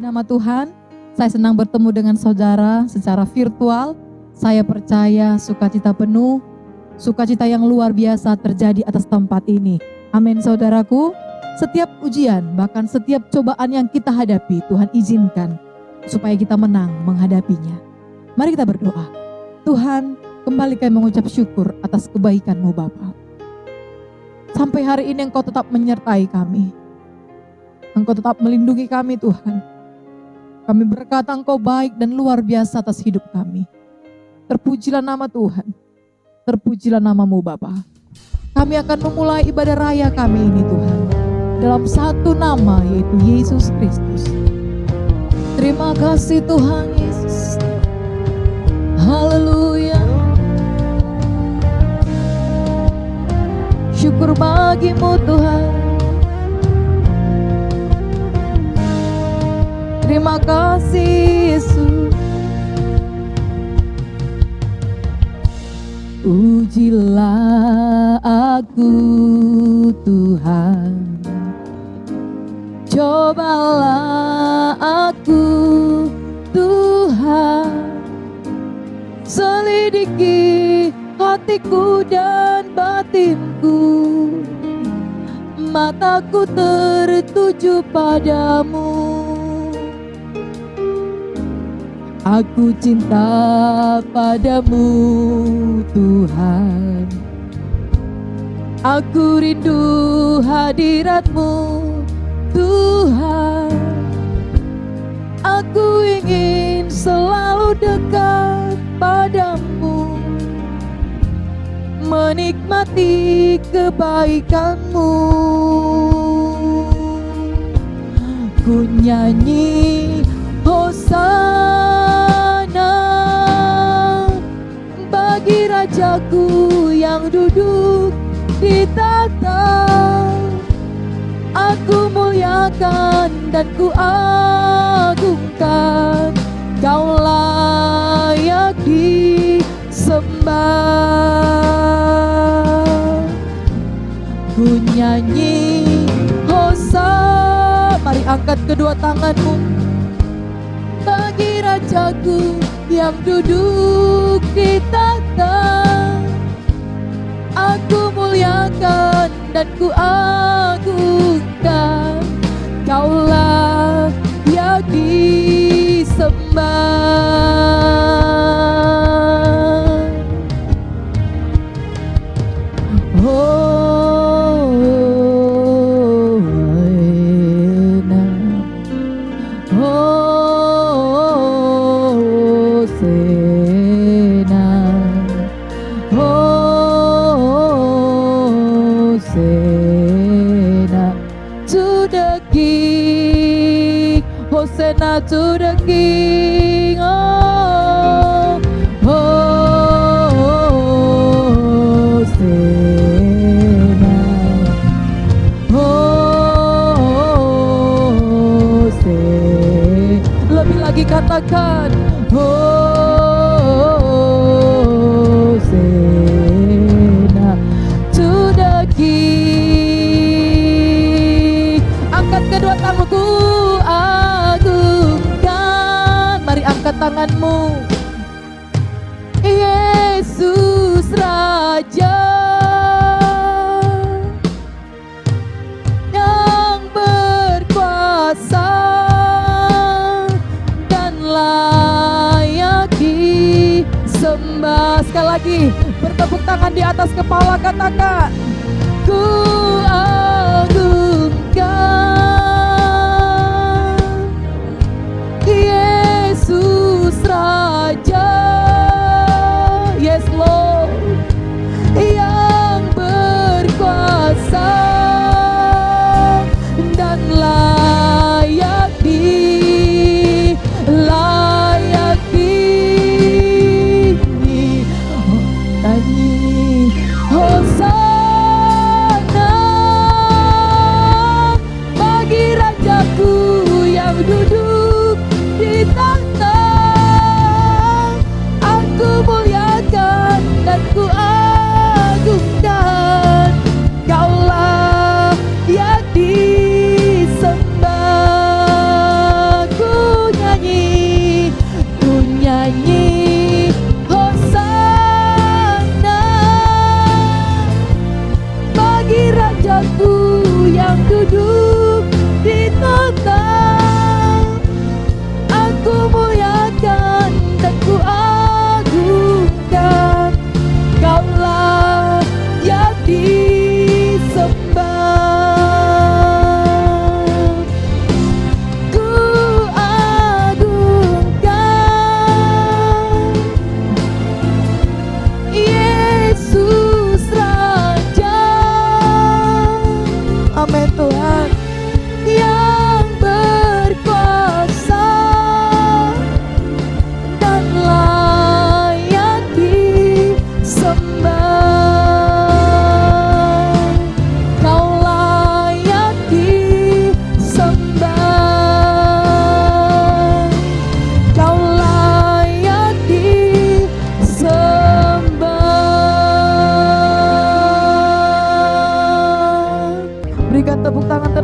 Nama Tuhan, saya senang bertemu dengan saudara secara virtual. Saya percaya sukacita penuh, sukacita yang luar biasa terjadi atas tempat ini. Amin saudaraku. Setiap ujian, bahkan setiap cobaan yang kita hadapi, Tuhan izinkan supaya kita menang menghadapinya. Mari kita berdoa. Tuhan, kembali kami mengucap syukur atas kebaikan-Mu Bapa. Sampai hari ini Engkau tetap menyertai kami. Engkau tetap melindungi kami Tuhan. Kami berkata Engkau baik dan luar biasa atas hidup kami. Terpujilah nama Tuhan. Terpujilah nama-Mu Bapa. Kami akan memulai ibadah raya kami ini Tuhan. Dalam satu nama yaitu Yesus Kristus. Terima kasih Tuhan Yesus. Haleluya. Syukur bagi-Mu Tuhan. Terima kasih Yesus. Ujilah aku Tuhan, cobalah aku Tuhan, selidiki hatiku dan batinku, mataku tertuju padamu. Aku cinta padamu Tuhan, aku rindu hadirat-Mu Tuhan. Aku ingin selalu dekat padamu, menikmati kebaikan-Mu. Ku nyanyi Hosana bagi Rajaku yang duduk di tahta. Aku muliakan dan ku agungkan, Kau layak disembah. Ku nyanyi Hosana. Mari angkat kedua tanganmu bagi Rajaku yang duduk di tahta. Aku muliakan dan ku agungkan, Kaulah yang disembah. Hosanna to the King, oh, Hosanna, Hosanna. Lebih lagi katakan, Hosanna to the King. Angkat kedua tanganku, mari angkat tanganmu. Yesus Raja yang berkuasa dan layak disembah. Sekali lagi bertepuk tangan di atas kepala, katakan ku agungkan Yesus Raja, yes Lord, yang berkuasa dan layak nyanyi Hosana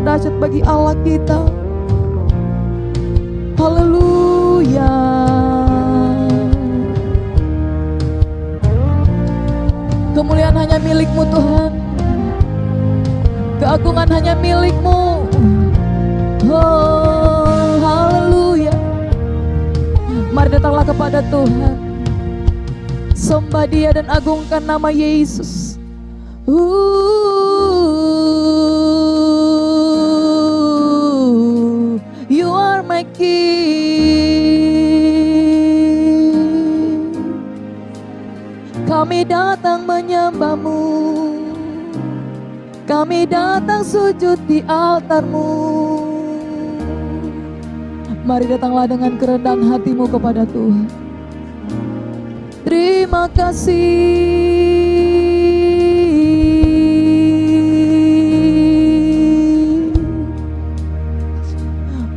terdahsyat bagi Allah kita. Haleluya. Kemuliaan hanya milik-Mu Tuhan. Keagungan hanya milik-Mu. Oh, haleluya. Mari datanglah kepada Tuhan. Sembah Dia dan agungkan nama Yesus. You are my King. Kami datang menyembah-Mu. Kami datang sujud di altar-Mu. Mari datanglah dengan kerendahan hatimu kepada Tuhan. Terima kasih.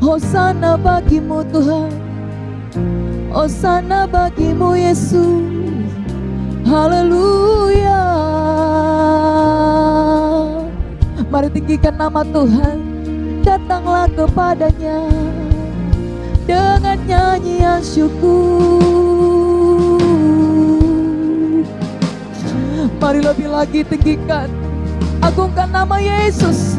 Hosana bagimu Tuhan. Hosana bagimu Yesus. Haleluya. Mari tinggikan nama Tuhan. Datanglah kepadanya dengan nyanyian syukur. Mari lebih lagi tinggikan, agungkan nama Yesus.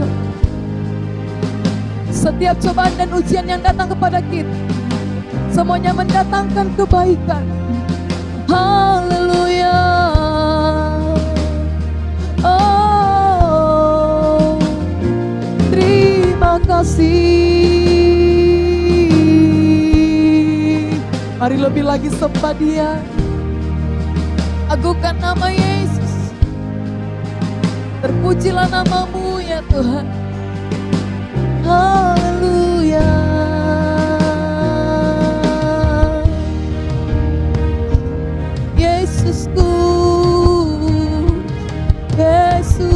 Setiap cobaan dan ujian yang datang kepada kita, semuanya mendatangkan kebaikan. Haleluya. Oh, terima kasih. Mari lebih lagi sembah Dia. Agungkan nama Yesus. Terpujilah nama-Mu ya Tuhan. Haleluya. Yesusku, Yesus.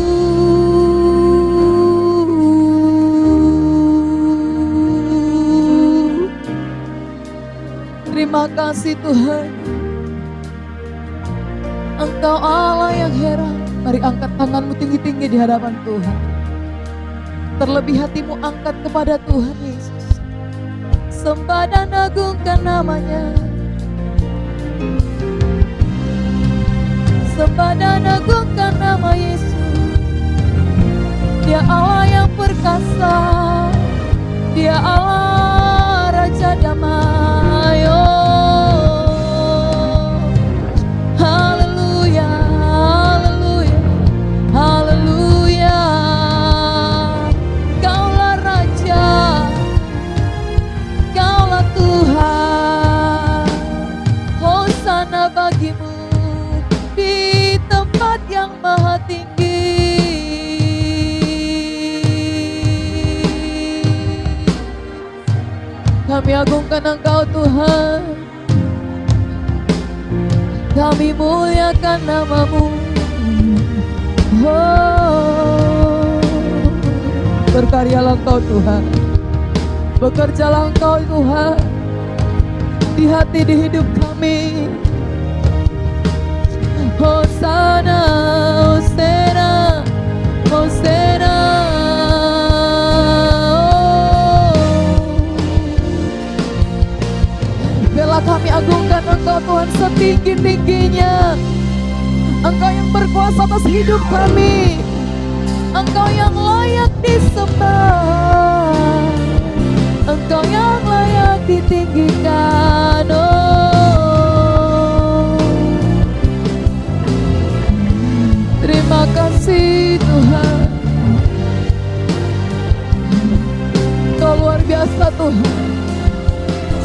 Terima kasih Tuhan. Engkau Allah yang heran. Mari angkat tanganmu tinggi-tinggi di hadapan Tuhan. Terlebih hatimu angkat kepada Tuhan Yesus. Sembah dan agungkan namanya. Sembah dan agungkan nama Yesus. Dia Allah yang perkasa. Dia Allah Raja damai. Haleluya, haleluya, haleluya. Kaulah Raja, Kaulah Tuhan. Hosana bagimu di tempat yang maha tinggi. Kami agungkan Engkau Tuhan. Kami muliakan nama-Mu. Oh, berkaryalah Engkau Tuhan. Bekerjalah Engkau Tuhan di hati, di hidup kami. Hosana, Hosana, Hosana. Biarlah kami agungkan Engkau Tuhan setinggi-tingginya. Engkau yang berkuasa atas hidup kami. Engkau yang layak disembah. Engkau yang layak ditinggikan. Oh, terima kasih Tuhan. Kau luar biasa Tuhan.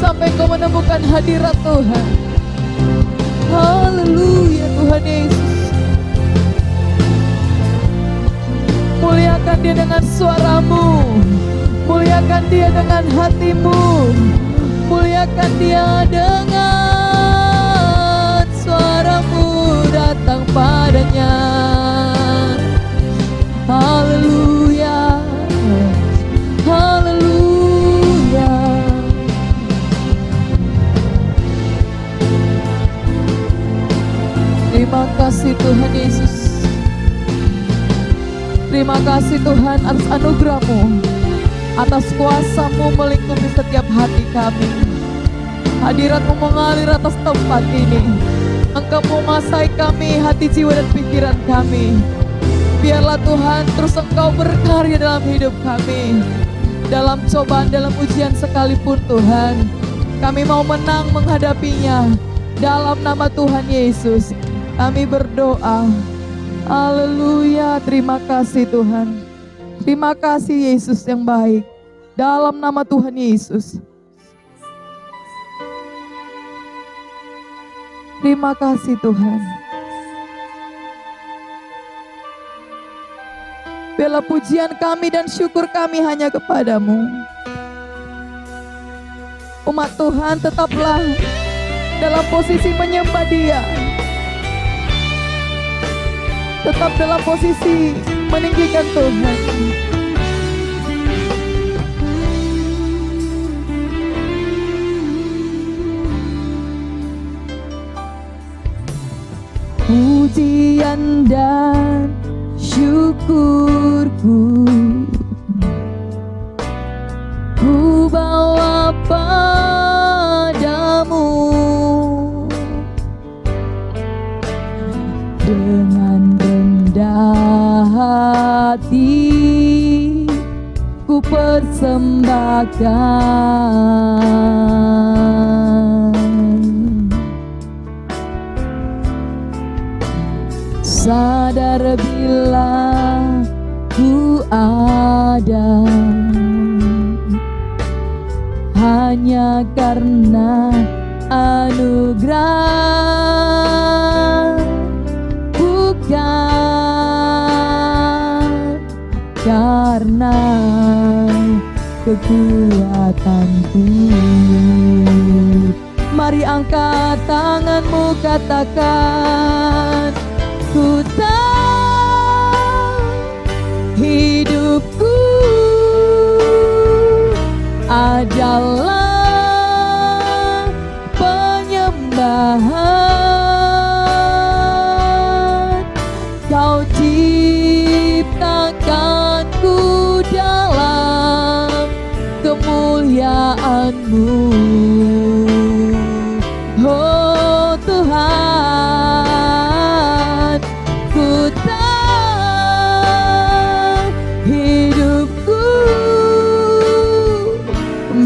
Sampai Kau menemukan hadirat Tuhan. Haleluya Tuhan Yesus. Muliakan Dia dengan suaramu. Muliakan Dia dengan hatimu. Muliakan Dia dengan suaramu. Datang padanya. Haleluya, haleluya. Terima kasih Tuhan Yesus. Terima kasih Tuhan atas anugerah-Mu. atas kuasa-Mu melingkupi setiap hati kami. Hadirat-Mu mengalir atas tempat ini. Engkau menguasai kami, hati, jiwa, dan pikiran kami. Biarlah Tuhan terus Engkau berkarya dalam hidup kami. Dalam cobaan, dalam ujian sekalipun Tuhan, kami mau menang menghadapinya. Dalam nama Tuhan Yesus kami berdoa. Haleluya, terima kasih Tuhan. Terima kasih Yesus yang baik. Dalam nama Tuhan Yesus. Terima kasih Tuhan. Biarlah pujian kami dan syukur kami hanya kepadamu. Umat Tuhan tetaplah dalam posisi menyembah Dia. Tetap dalam posisi meninggikan Tuhan. Pujian dan syukurku ku bawa padamu, dengan rendah hati ku persembahkan. Sadar bila ku ada hanya karena anugerah, bukan karena kekuatanku. Mari angkat tanganmu, katakan, ku tahu hidupku adalah penyembahan. Kau ciptakanku dalam kemuliaan-Mu. Oh Tuhan, ku tahu hidupku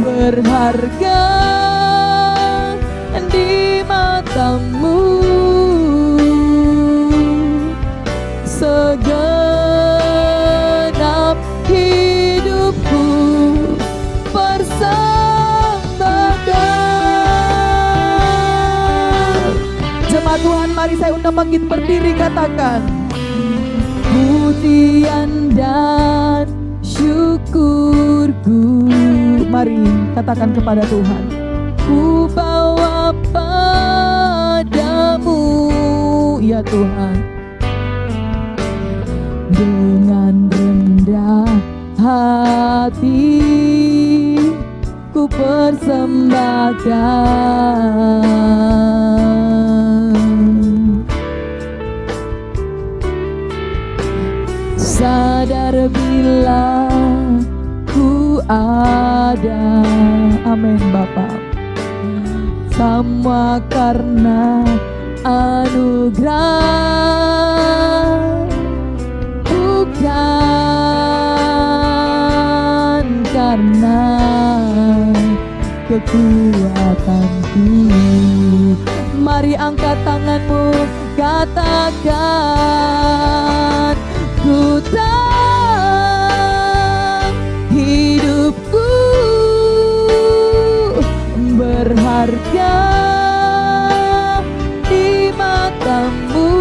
berharga di mata-Mu. Segenap hidupku persembahkan. Jemaat Tuhan, mari saya undang bangkit berdiri, katakan, pujian dan syukurku. Mari katakan kepada Tuhan, ku bawa padamu, ya Tuhan, dengan rendah hati ku persembahkan. Sadar bila ku ada, amin Bapa, semua karena anugerah, bukan karena kekuatanku. Mari angkat tanganmu, katakan, ku tahu hidupku berharga di mata-Mu.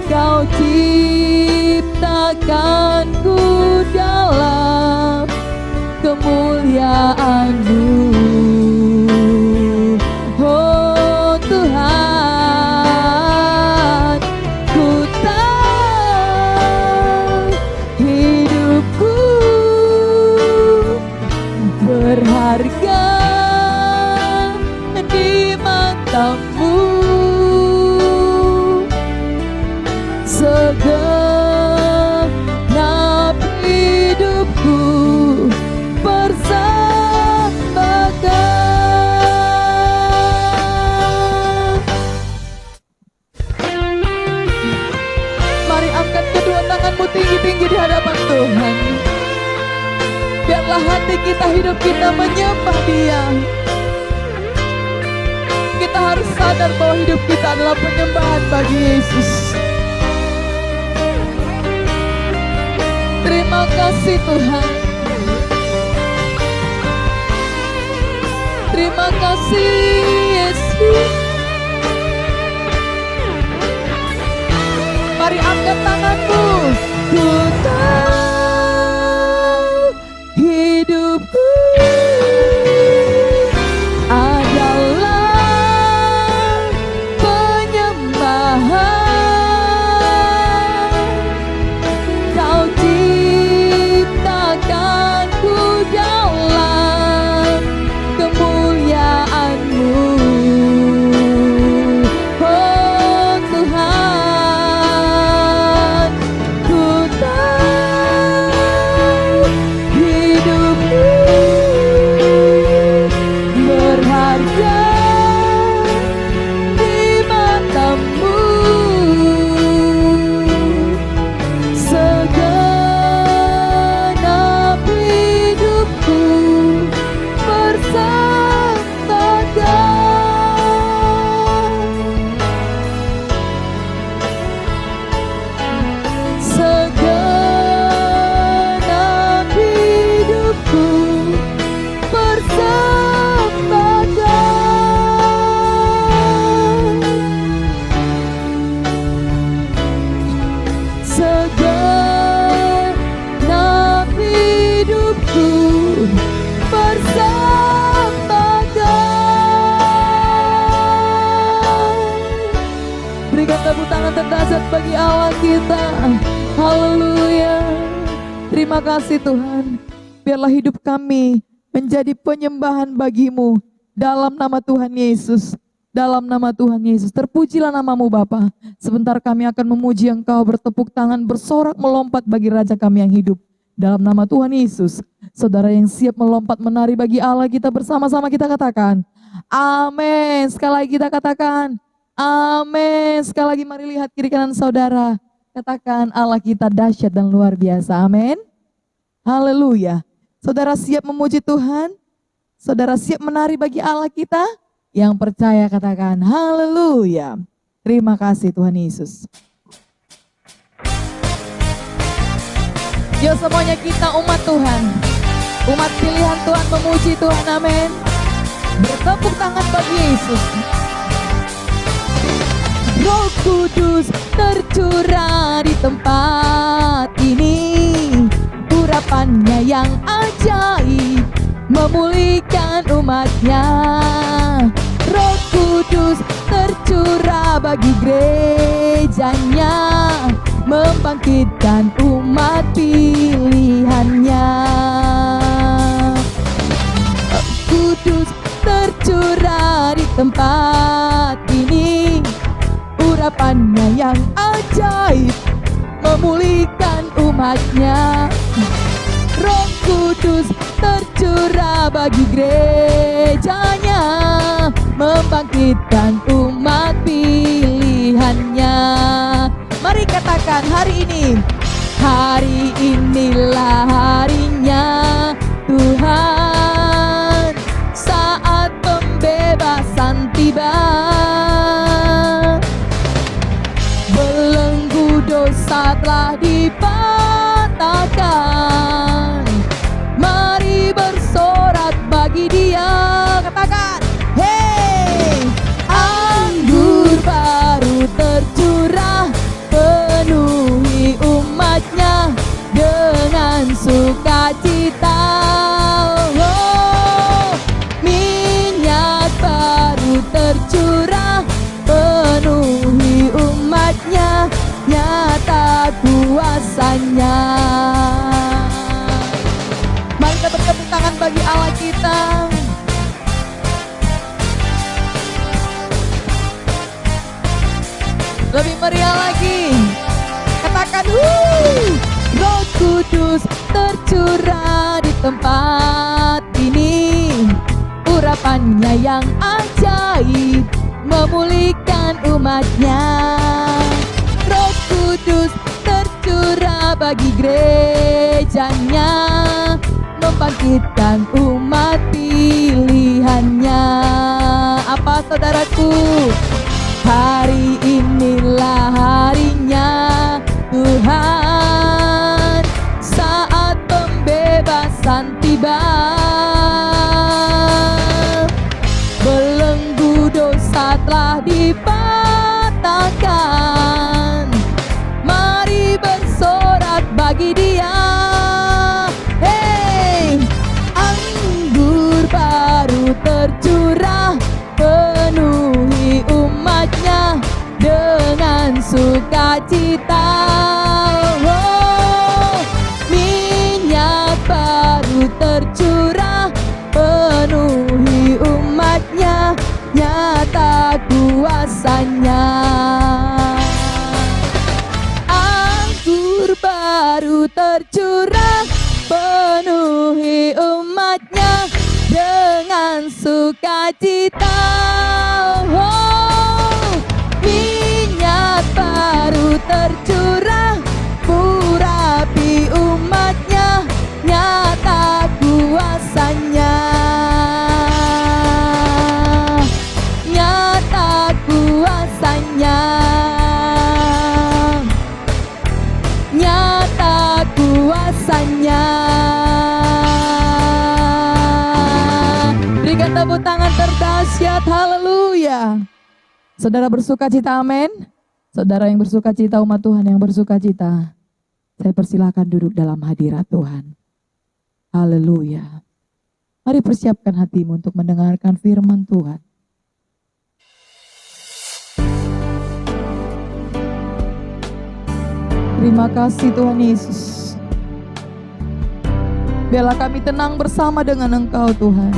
Kau ciptakanku dalam kemuliaan-Mu. Oh Tuhan, ku tahu hidupku berharga di mata-Mu. Segenap angkat kedua tanganmu tinggi-tinggi di hadapan Tuhan. Biarlah hati kita, hidup kita menyembah Dia. Kita harus sadar bahwa hidup kita adalah penyembahan bagi Yesus. Terima kasih Tuhan. Terima kasih Yesus. Mari angkat tanganmu. Ku tahu hidupku adalah penyembahan. Kau ciptakanku dalam kemuliaan-Mu. Oh Tuhan, ku tahu hidupku berharga di mata-Mu. Segenap hidupku bersembahkan. Segenap hidupku bersembahkan. Segenap hidupku bersembahkan. Berikan tepuk tangan terdahsyat bagi Allah kita. Haleluya. Terima kasih Tuhan. Biarlah hidup kami menjadi penyembahan bagi-Mu. Dalam nama Tuhan Yesus. Dalam nama Tuhan Yesus. Terpujilah nama-Mu Bapa. Sebentar kami akan memuji Engkau, bertepuk tangan, bersorak, melompat bagi Raja kami yang hidup. Dalam nama Tuhan Yesus. Saudara yang siap melompat menari bagi Allah kita, bersama-sama kita katakan amin. Sekali lagi kita katakan amin. Sekali lagi mari lihat kiri kanan saudara. Katakan Allah kita dahsyat dan luar biasa. Amin. Haleluya. Saudara siap memuji Tuhan? Saudara siap menari bagi Allah kita? Yang percaya katakan haleluya. Terima kasih Tuhan Yesus. Yuk semuanya kita umat Tuhan. Umat pilihan Tuhan memuji Tuhan. Amin. Bertepuk tangan bagi Yesus. Roh Kudus tercurah di tempat ini. Urapannya yang ajaib memulihkan umatnya. Roh Kudus tercurah bagi gerejanya, membangkitkan umat pilihannya. Roh Kudus tercurah di tempat ini. Urapannya yang ajaib memulihkan umatnya. Roh Kudus tercurah bagi gerejanya, membangkitkan umat pilihannya. Mari katakan hari ini. Hari inilah harinya Tuhan, saat pembebasan tiba. Belenggu dosa telah dipatahkan. Mari bersorak bagi Dia. Katakan, hey, anggur baru tercurah, penuhi umatnya dengan sukacita. Oh, minyak baru tercurah, penuhi umatnya, nyata kuasanya. Mari kita bertepuk tangan bagi Allah kita. Lebih meriah lagi. Katakan, Roh Kudus tercurah di tempat ini. Urapannya yang ajaib memulihkan umatnya. Roh Kudus bagi gerejanya, membangkitkan umat pilihannya. Apa saudaraku? Hari inilah harinya Tuhan, saat pembebasan tiba. Belenggu dosa telah dipatahkan, mari bersorak bagi Dia. Hey, anggur baru tercurah, penuhi umatnya dengan sukacita. Oh, minyak baru tercurah, penuhi umatnya, nyata kuasanya. Anggur baru tercurah, penuhi umatnya dengan sukacita. Oh, minyak baru tercurah, urapi umatnya, nyata kuasanya. Nyata kuasanya, nyata kuasanya. Berikan tepuk tangan terdahsyat, haleluya. Saudara bersuka cita, amin. Saudara yang bersuka cita, umat Tuhan yang bersuka cita, saya persilakan duduk dalam hadirat Tuhan. Haleluya. Mari persiapkan hatimu untuk mendengarkan firman Tuhan. Terima kasih Tuhan Yesus. Biarlah kami tenang bersama dengan Engkau Tuhan.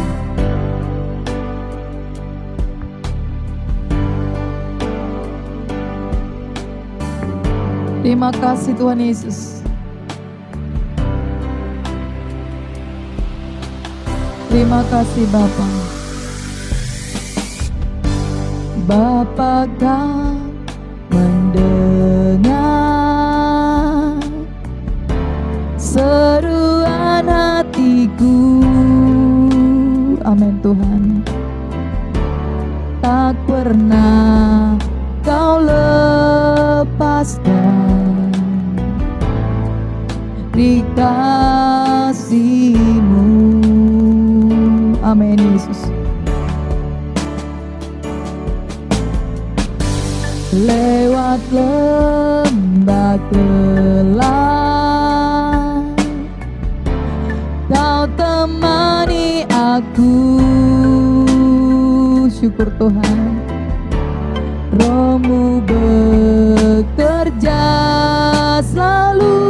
Terima kasih Tuhan Yesus. Terima kasih Bapa. Bapa kau mendengar seruan hatiku. Amin Tuhan. Tak pernah kau lepaskan di kasih-Mu. Amin Yesus. Lewat lembah gelap, Kau temani aku. Syukur Tuhan. Roh-Mu bekerja selalu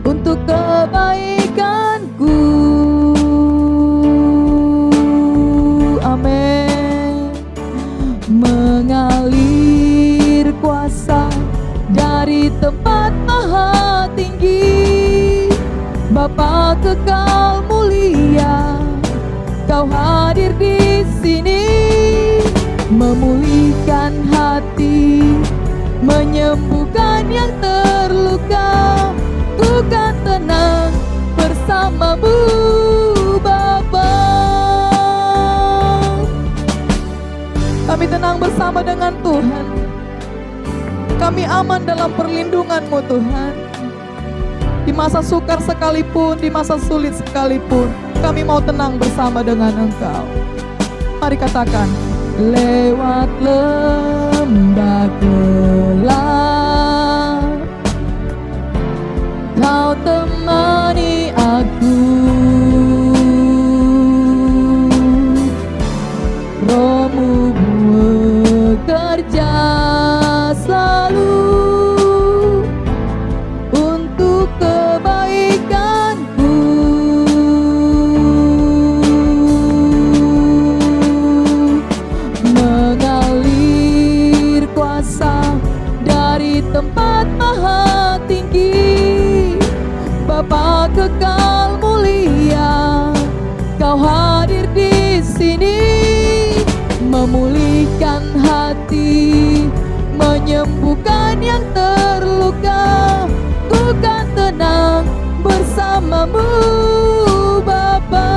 untuk kebaikanku. Amin. Mengalir kuasa dari tempat maha tinggi, Bapa kekal mulia, Kau hadir di sini, memulihkan hati, menyembuhkan yang terluka. Ku kan tenang bersama-Mu Bapa. Kami tenang bersama dengan Tuhan. Kami aman dalam perlindungan-Mu Tuhan. Di masa sukar sekalipun, di masa sulit sekalipun, kami mau tenang bersama dengan Engkau. Mari katakan, lewat lembah gelap, Kau temani aku. Roh-Mu bekerja selalu untuk kebaikanku. Mengalir kuasa dari tempat maha tinggi, Bapa kekal mulia, Kau hadir di sini, memulihkan hati, menyembuhkan yang terluka. bersamamu Bapa.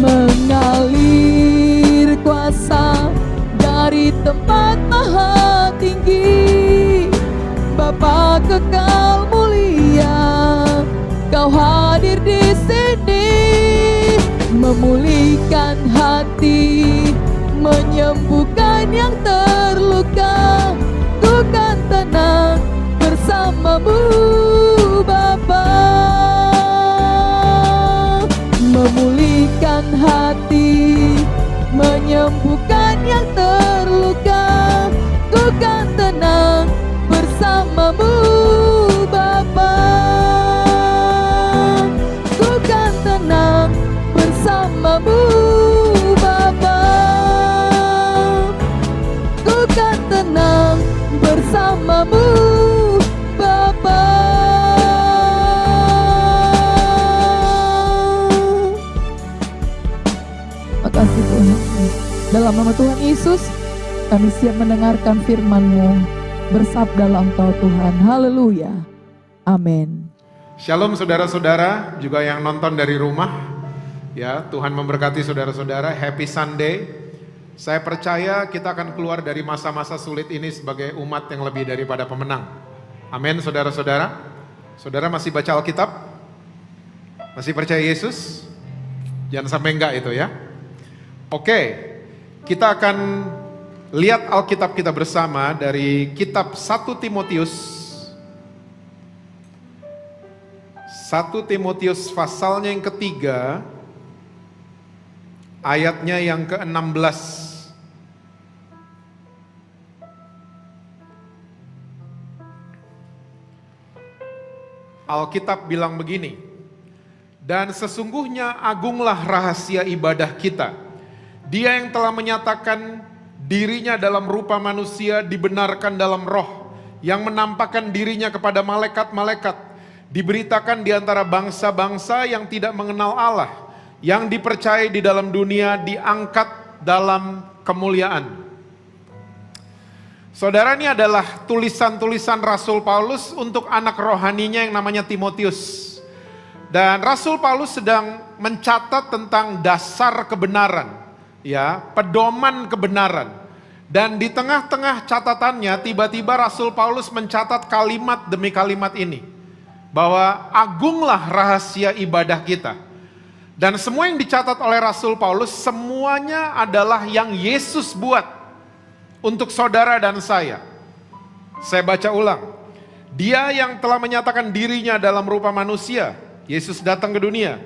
Mengalir kuasa dari tempat maha tinggi, Bapa kekal mulia, Kau hadir di sini, memulihkan hati, menyembuhkan yang terluka. Ku kan tenang bersamamu Bapa. Memulihkan hati, menyembuhkan yang terluka. Ku kan tenang bersamamu Bapa. Ku kan tenang bersamamu Bapa. Ku kan tenang bersamamu Bapa. Makasih Tuhan. Dalam nama Tuhan Yesus, kami siap mendengarkan firman-Mu. Bersabdalah Engkau Tuhan. Haleluya. Amin. Shalom saudara-saudara, juga yang nonton dari rumah. Ya, Tuhan memberkati saudara-saudara. Happy Sunday. Saya percaya kita akan keluar dari masa-masa sulit ini sebagai umat yang lebih daripada pemenang. Amin saudara-saudara. Saudara masih baca Alkitab? Masih percaya Yesus? Jangan sampai enggak itu ya. Oke, kita akan lihat Alkitab kita bersama dari kitab 1 Timotius. 1 Timotius pasalnya yang ketiga, ayatnya yang ke-16. Alkitab bilang begini, dan sesungguhnya agunglah rahasia ibadah kita. Dia yang telah menyatakan dirinya dalam rupa manusia, dibenarkan dalam roh, yang menampakkan dirinya kepada malaikat-malaikat, diberitakan di antara bangsa-bangsa yang tidak mengenal Allah, yang dipercayai di dalam dunia, diangkat dalam kemuliaan. Saudara, ini adalah tulisan-tulisan Rasul Paulus untuk anak rohaninya yang namanya Timotius. Dan Rasul Paulus sedang mencatat tentang dasar kebenaran, ya, pedoman kebenaran. Dan di tengah-tengah catatannya tiba-tiba Rasul Paulus mencatat kalimat demi kalimat ini, bahwa agunglah rahasia ibadah kita. Dan semua yang dicatat oleh Rasul Paulus semuanya adalah yang Yesus buat untuk saudara dan saya. Saya baca ulang. Dia yang telah menyatakan dirinya dalam rupa manusia, Yesus datang ke dunia,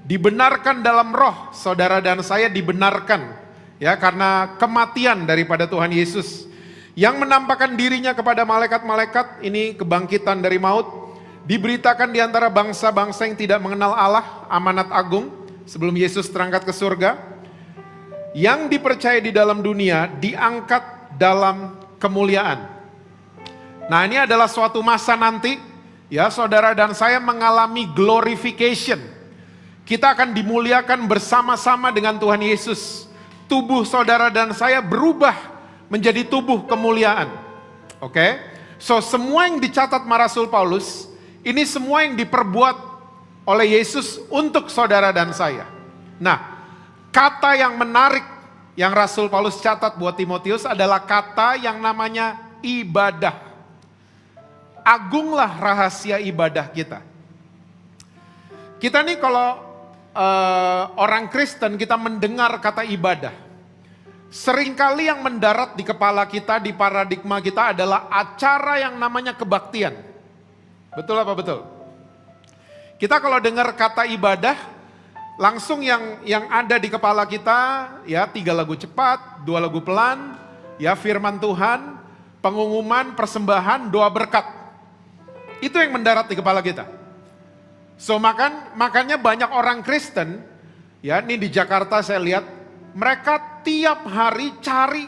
dibenarkan dalam roh, saudara dan saya dibenarkan, ya, karena kematian daripada Tuhan Yesus. Yang menampakkan dirinya kepada malaikat-malaikat, ini kebangkitan dari maut, diberitakan di antara bangsa-bangsa yang tidak mengenal Allah, amanat agung, sebelum Yesus terangkat ke surga. Yang dipercaya di dalam dunia, diangkat dalam kemuliaan. Nah, ini adalah suatu masa nanti, ya, saudara dan saya mengalami glorification. Kita akan dimuliakan bersama-sama dengan Tuhan Yesus. Tubuh saudara dan saya berubah menjadi tubuh kemuliaan. Oke? So, semua yang dicatat Rasul Paulus, ini semua yang diperbuat oleh Yesus untuk saudara dan saya. Nah, kata yang menarik yang Rasul Paulus catat buat Timotius adalah kata yang namanya ibadah. Agunglah rahasia ibadah kita. Kita nih kalau orang Kristen, kita mendengar kata ibadah, seringkali yang mendarat di kepala kita, di paradigma kita adalah acara yang namanya kebaktian. Betul apa betul? Kita kalau dengar kata ibadah, langsung yang ada di kepala kita, ya, 3 lagu cepat, 2 lagu pelan, ya, firman Tuhan, pengumuman, persembahan, doa berkat. Itu yang mendarat di kepala kita. So makanya banyak orang Kristen, ya, ini di Jakarta saya lihat, mereka tiap hari cari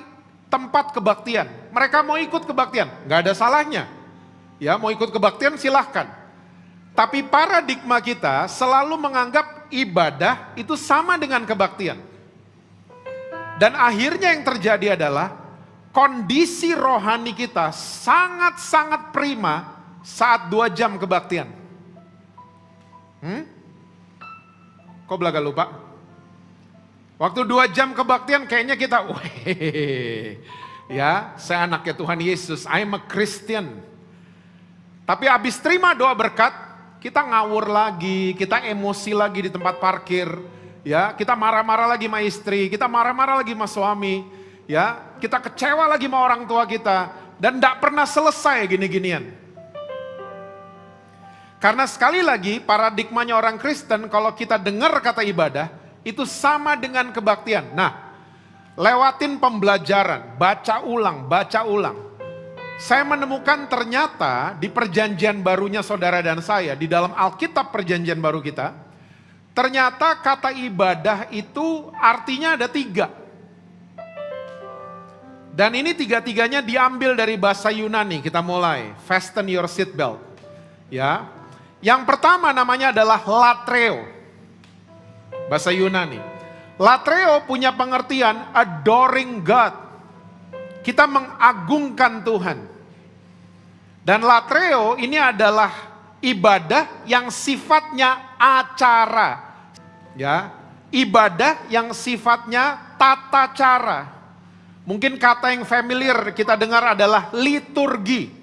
tempat kebaktian. Mereka mau ikut kebaktian, nggak ada salahnya. Ya, mau ikut kebaktian silahkan. Tapi paradigma kita selalu menganggap ibadah itu sama dengan kebaktian. Dan akhirnya yang terjadi adalah kondisi rohani kita sangat-sangat prima saat 2 jam kebaktian. Kok belaga lupa? Waktu 2 jam kebaktian kayaknya kita, ya, saya anaknya Tuhan Yesus, I'm a Christian. Tapi habis terima doa berkat, kita ngawur lagi, kita emosi lagi di tempat parkir, ya, kita marah-marah lagi sama istri, kita marah-marah lagi sama suami, ya, kita kecewa lagi sama orang tua kita, dan tidak pernah selesai gini-ginian. Karena sekali lagi paradigmanya orang Kristen, kalau kita dengar kata ibadah, itu sama dengan kebaktian. Nah, lewatin pembelajaran, baca ulang, baca ulang. Saya menemukan ternyata di perjanjian barunya saudara dan saya, di dalam Alkitab perjanjian baru kita, ternyata kata ibadah itu artinya ada 3. Dan ini 3-tiganya diambil dari bahasa Yunani. Kita mulai, fasten your seatbelt. Ya, yang pertama namanya adalah latreo. Bahasa Yunani. Latreo punya pengertian adoring God. Kita mengagungkan Tuhan. Dan latreo ini adalah ibadah yang sifatnya acara. Ya, ibadah yang sifatnya tata cara. Mungkin kata yang familiar kita dengar adalah liturgi.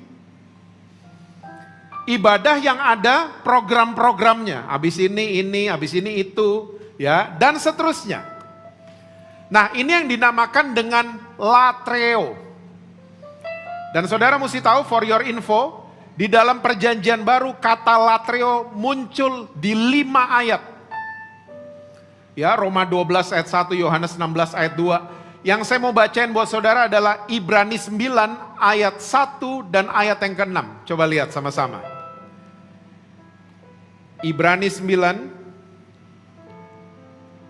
Ibadah yang ada program-programnya. Habis ini, habis ini itu. Ya, dan seterusnya. Nah, ini yang dinamakan dengan latreo. Dan saudara mesti tahu, for your info, di dalam perjanjian baru kata latreo muncul di 5 ayat. Ya, Roma 12 ayat 1, Yohanes 16 ayat 2. Yang saya mau bacain buat saudara adalah Ibrani 9 ayat 1 dan ayat yang ke-6. Coba lihat sama-sama. Ibrani 9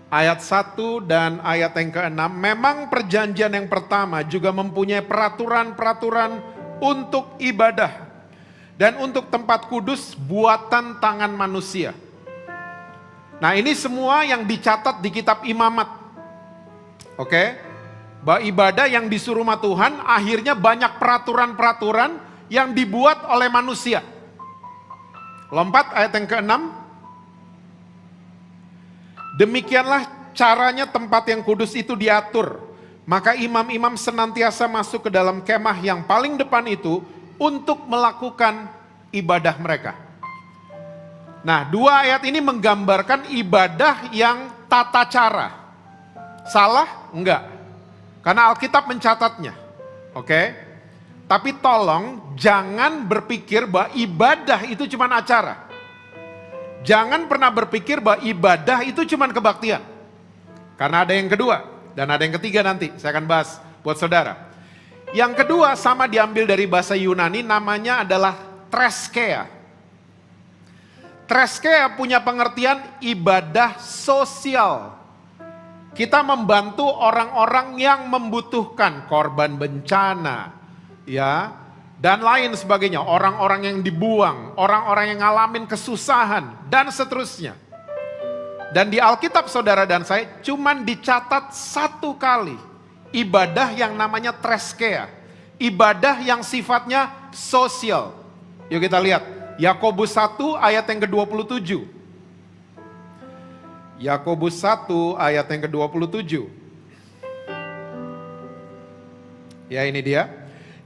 ayat 1 dan ayat yang ke-6, memang perjanjian yang pertama juga mempunyai peraturan-peraturan untuk ibadah dan untuk tempat kudus buatan tangan manusia. Nah, ini semua yang dicatat di kitab Imamat. Oke? Bahwa ibadah yang disuruh sama Tuhan akhirnya banyak peraturan-peraturan yang dibuat oleh manusia. Lompat ayat yang ke-6. Demikianlah caranya tempat yang kudus itu diatur. Maka imam-imam senantiasa masuk ke dalam kemah yang paling depan itu untuk melakukan ibadah mereka. Nah, 2 ayat ini menggambarkan ibadah yang tata cara. Salah? Enggak. Karena Alkitab mencatatnya. Oke? Tapi tolong jangan berpikir bahwa ibadah itu cuma acara. Jangan pernah berpikir bahwa ibadah itu cuma kebaktian. Karena ada yang kedua dan ada yang ketiga nanti. Saya akan bahas buat saudara. Yang kedua sama diambil dari bahasa Yunani, namanya adalah treskea. Treskea punya pengertian ibadah sosial. Kita membantu orang-orang yang membutuhkan, korban bencana, ya, dan lain sebagainya, orang-orang yang dibuang, orang-orang yang ngalamin kesusahan, dan seterusnya. Dan di Alkitab saudara dan saya cuman dicatat 1 kali ibadah yang namanya treskea, ibadah yang sifatnya sosial. Yuk kita lihat, Yakobus 1 ayat yang ke-27. Yakobus 1 ayat yang ke-27. Ya, ini dia.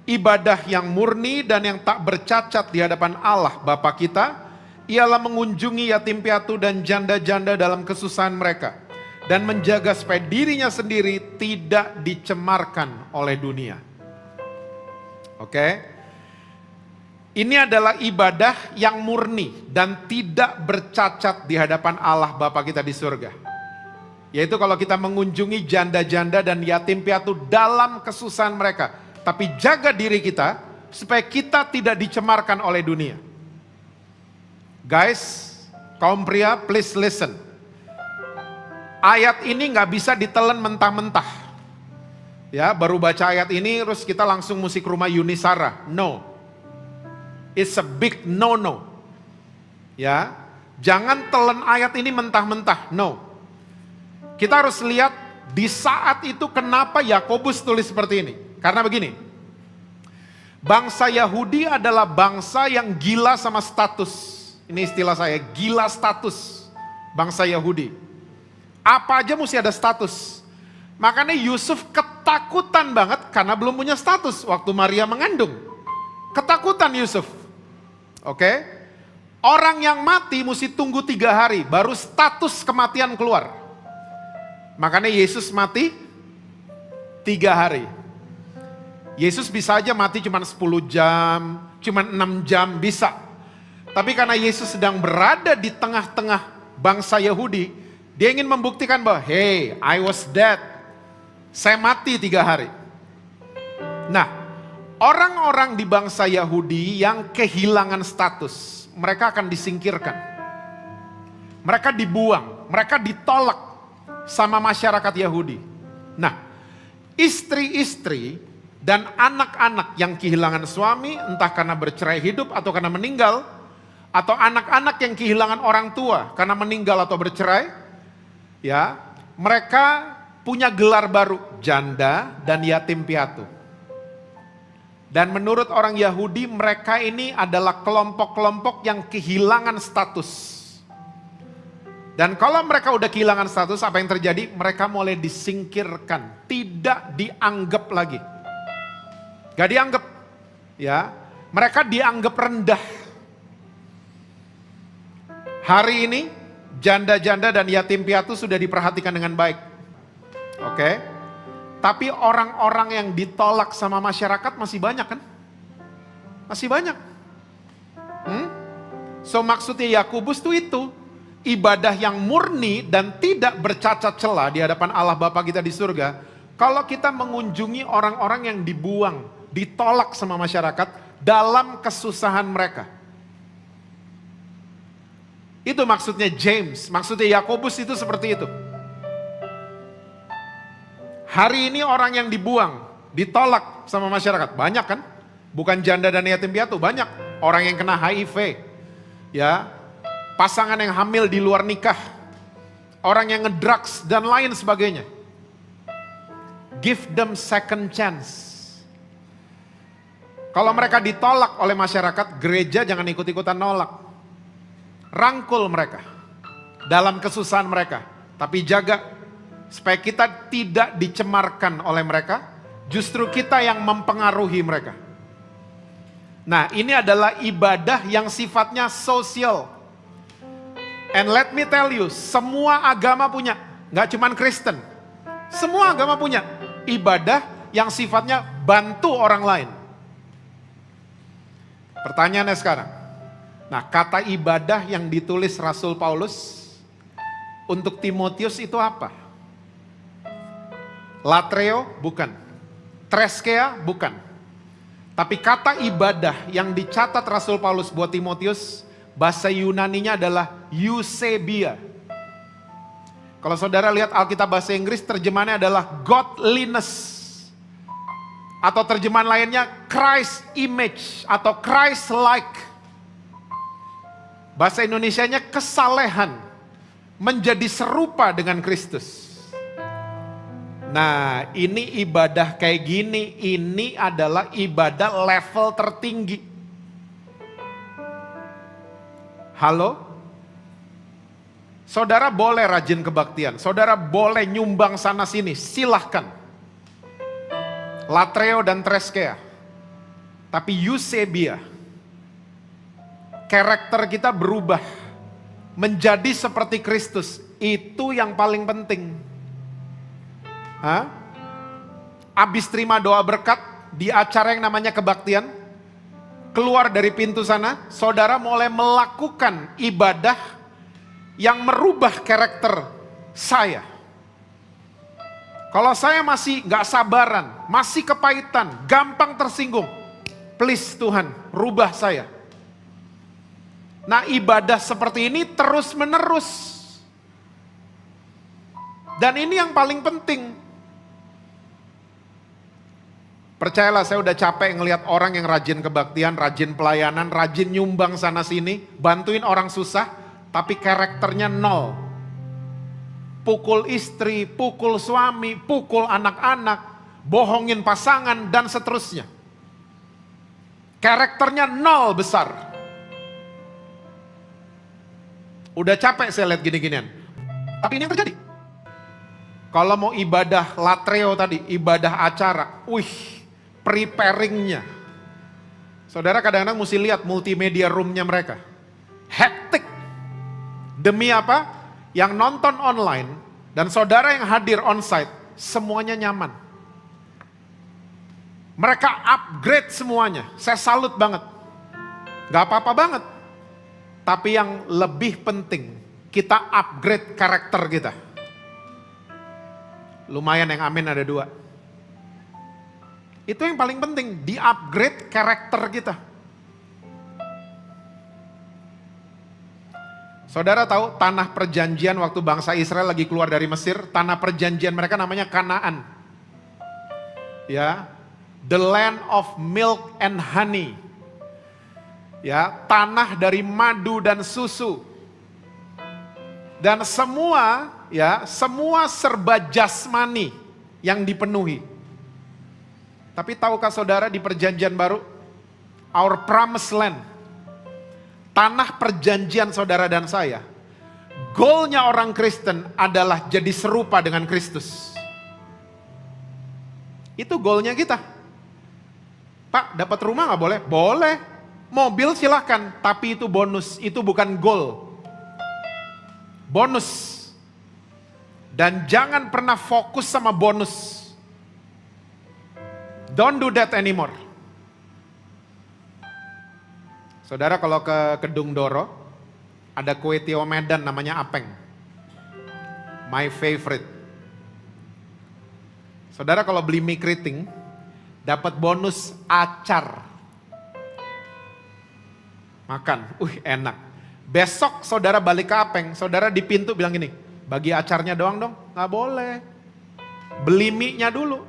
Ibadah yang murni dan yang tak bercacat di hadapan Allah Bapa kita ialah mengunjungi yatim piatu dan janda-janda dalam kesusahan mereka dan menjaga supaya dirinya sendiri tidak dicemarkan oleh dunia. Oke? Ini adalah ibadah yang murni dan tidak bercacat di hadapan Allah Bapa kita di surga. Yaitu kalau kita mengunjungi janda-janda dan yatim piatu dalam kesusahan mereka. Tapi jaga diri kita supaya kita tidak dicemarkan oleh dunia. Guys, kaum pria, please listen. Ayat ini gak bisa ditelan mentah-mentah. Ya, baru baca ayat ini terus kita langsung musik rumah Yunisara. No. It's a big no-no. Ya, jangan telan ayat ini mentah-mentah. No. Kita harus lihat di saat itu kenapa Yakobus tulis seperti ini. Karena begini, bangsa Yahudi adalah bangsa yang gila sama status. Ini istilah saya, gila status bangsa Yahudi. Apa aja mesti ada status. Makanya Yusuf ketakutan banget karena belum punya status waktu Maria mengandung. Ketakutan Yusuf. Oke? Orang yang mati mesti tunggu 3 hari baru status kematian keluar. Makanya Yesus mati 3 hari. Yesus bisa aja mati cuma 10 jam, cuma 6 jam, bisa. Tapi karena Yesus sedang berada di tengah-tengah bangsa Yahudi, dia ingin membuktikan bahwa, hey, I was dead. Saya mati 3 hari. Nah, orang-orang di bangsa Yahudi yang kehilangan status, mereka akan disingkirkan. Mereka dibuang, mereka ditolak sama masyarakat Yahudi. Nah, istri-istri dan anak-anak yang kehilangan suami, entah karena bercerai hidup atau karena meninggal, atau anak-anak yang kehilangan orang tua karena meninggal atau bercerai, ya, mereka punya gelar baru, janda dan yatim piatu. Dan menurut orang Yahudi, mereka ini adalah kelompok-kelompok yang kehilangan status. Dan kalau mereka udah kehilangan status, apa yang terjadi? Mereka mulai disingkirkan, tidak dianggap lagi. Gak dianggap, ya. Mereka dianggap rendah. Hari ini, janda-janda dan yatim piatu sudah diperhatikan dengan baik. Oke? Tapi orang-orang yang ditolak sama masyarakat masih banyak kan? Masih banyak. So maksudnya Yakobus itu ibadah yang murni dan tidak bercacat celah di hadapan Allah Bapa kita di surga. Kalau kita mengunjungi orang-orang yang dibuang, ditolak sama masyarakat dalam kesusahan mereka. Itu maksudnya James, maksudnya Yakobus itu seperti itu. Hari ini orang yang dibuang, ditolak sama masyarakat, banyak kan? Bukan janda dan yatim piatu, banyak. Orang yang kena HIV, ya, pasangan yang hamil di luar nikah, orang yang ngedrugs dan lain sebagainya. Give them second chance. Kalau mereka ditolak oleh masyarakat, gereja jangan ikut-ikutan nolak. Rangkul mereka dalam kesusahan mereka, tapi jaga supaya kita tidak dicemarkan oleh mereka, justru kita yang mempengaruhi mereka. Nah, ini adalah ibadah yang sifatnya sosial. And let me tell you, semua agama punya, gak cuman Kristen. Semua agama punya ibadah yang sifatnya bantu orang lain. Pertanyaannya sekarang, nah, kata ibadah yang ditulis Rasul Paulus untuk Timotius itu apa? Latreo bukan. Treskea bukan. Tapi kata ibadah yang dicatat Rasul Paulus buat Timotius, bahasa Yunaninya adalah eusebia. Kalau saudara lihat Alkitab bahasa Inggris, terjemahannya adalah godliness. Atau terjemahan lainnya Christ image atau Christ like. Bahasa Indonesianya kesalehan, menjadi serupa dengan Kristus. Nah, ini ibadah kayak gini, ini adalah ibadah level tertinggi. Halo? Saudara boleh rajin kebaktian, saudara boleh nyumbang sana sini, silahkan. Latreo dan Treskea. Tapi eusebia, karakter kita berubah menjadi seperti Kristus, itu yang paling penting. Abis terima doa berkat di acara yang namanya kebaktian, keluar dari pintu sana, saudara mulai melakukan ibadah yang merubah karakter saya. Kalau saya masih gak sabaran, masih kepahitan, gampang tersinggung, please Tuhan, rubah saya. Nah, ibadah seperti ini terus menerus. Dan ini yang paling penting. Percayalah, saya udah capek ngelihat orang yang rajin kebaktian, rajin pelayanan, rajin nyumbang sana sini, bantuin orang susah, tapi karakternya nol. Pukul istri, pukul suami, pukul anak-anak, bohongin pasangan, dan seterusnya. Karakternya nol besar. Udah capek saya lihat gini-ginian. Tapi ini yang terjadi. Kalau mau ibadah latreo tadi, ibadah acara, preparingnya. Saudara kadang-kadang mesti lihat multimedia roomnya mereka. Hektik. Demi apa? Yang nonton online dan saudara yang hadir onsite, semuanya nyaman. Mereka upgrade semuanya. Saya salut banget. Gak apa-apa banget. Tapi yang lebih penting, kita upgrade karakter kita. Lumayan yang amin ada 2. Itu yang paling penting, di-upgrade karakter kita. Saudara tahu tanah perjanjian waktu bangsa Israel lagi keluar dari Mesir, tanah perjanjian mereka namanya Kanaan. Ya, the land of milk and honey. Ya, tanah dari madu dan susu. Dan semua serba jasmani yang dipenuhi. Tapi tahukah saudara di perjanjian baru, our promised land, tanah perjanjian saudara dan saya, goalnya orang Kristen adalah jadi serupa dengan Kristus. Itu goalnya kita. Pak, dapat rumah gak boleh? Boleh. Mobil silahkan, tapi itu bonus, itu bukan goal. Bonus. Dan jangan pernah fokus sama bonus. Don't do that anymore. Saudara kalau ke Kedung Doro, ada kue Tio Medan namanya apeng. My favorite. Saudara kalau beli mie keriting, dapat bonus acar. Makan, enak. Besok saudara balik ke apeng, saudara di pintu bilang gini, bagi acarnya doang dong, gak boleh. Beli mie-nya dulu.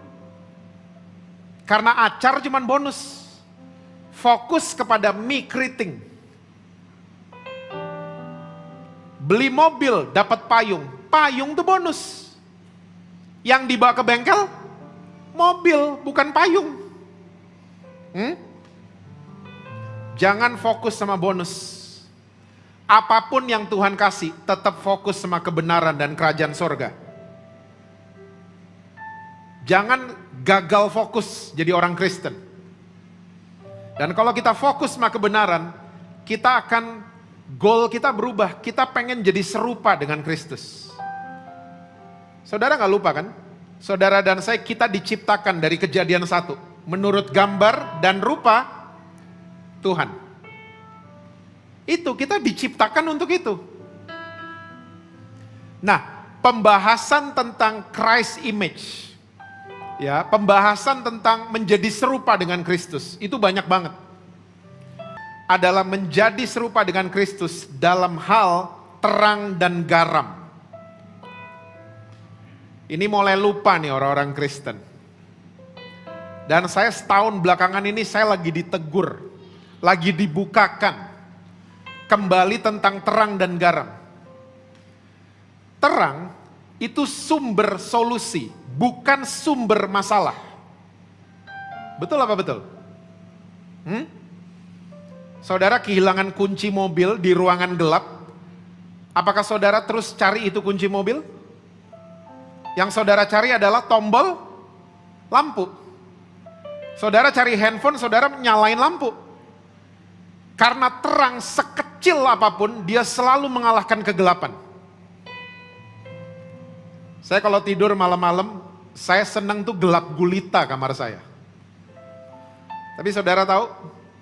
Karena acar cuman bonus. Fokus kepada mie keriting. Beli mobil dapat payung. Payung tuh bonus. Yang dibawa ke bengkel mobil bukan payung. Jangan fokus sama bonus. Apapun yang Tuhan kasih, tetap fokus sama kebenaran dan kerajaan sorga. Jangan gagal fokus jadi orang Kristen. Dan kalau kita fokus sama kebenaran, kita akan, goal kita berubah. Kita pengen jadi serupa dengan Kristus. Saudara gak lupa kan? Saudara dan saya, kita diciptakan dari Kejadian 1. Menurut gambar dan rupa Tuhan. Itu, kita diciptakan untuk itu. Nah, pembahasan tentang Christ image. Ya, pembahasan tentang menjadi serupa dengan Kristus itu banyak banget. Adalah menjadi serupa dengan Kristus dalam hal terang dan garam. Ini mulai lupa nih orang-orang Kristen. Dan saya setahun belakangan ini saya lagi ditegur, lagi dibukakan kembali tentang terang dan garam. Terang itu sumber solusi, bukan sumber masalah. Betul apa betul? Saudara kehilangan kunci mobil di ruangan gelap. Apakah saudara terus cari itu kunci mobil? Yang saudara cari adalah tombol lampu. Saudara cari handphone, saudara nyalain lampu. Karena terang sekecil apapun, dia selalu mengalahkan kegelapan. Saya kalau tidur malam-malam, saya senang tuh gelap gulita kamar saya. Tapi saudara tahu,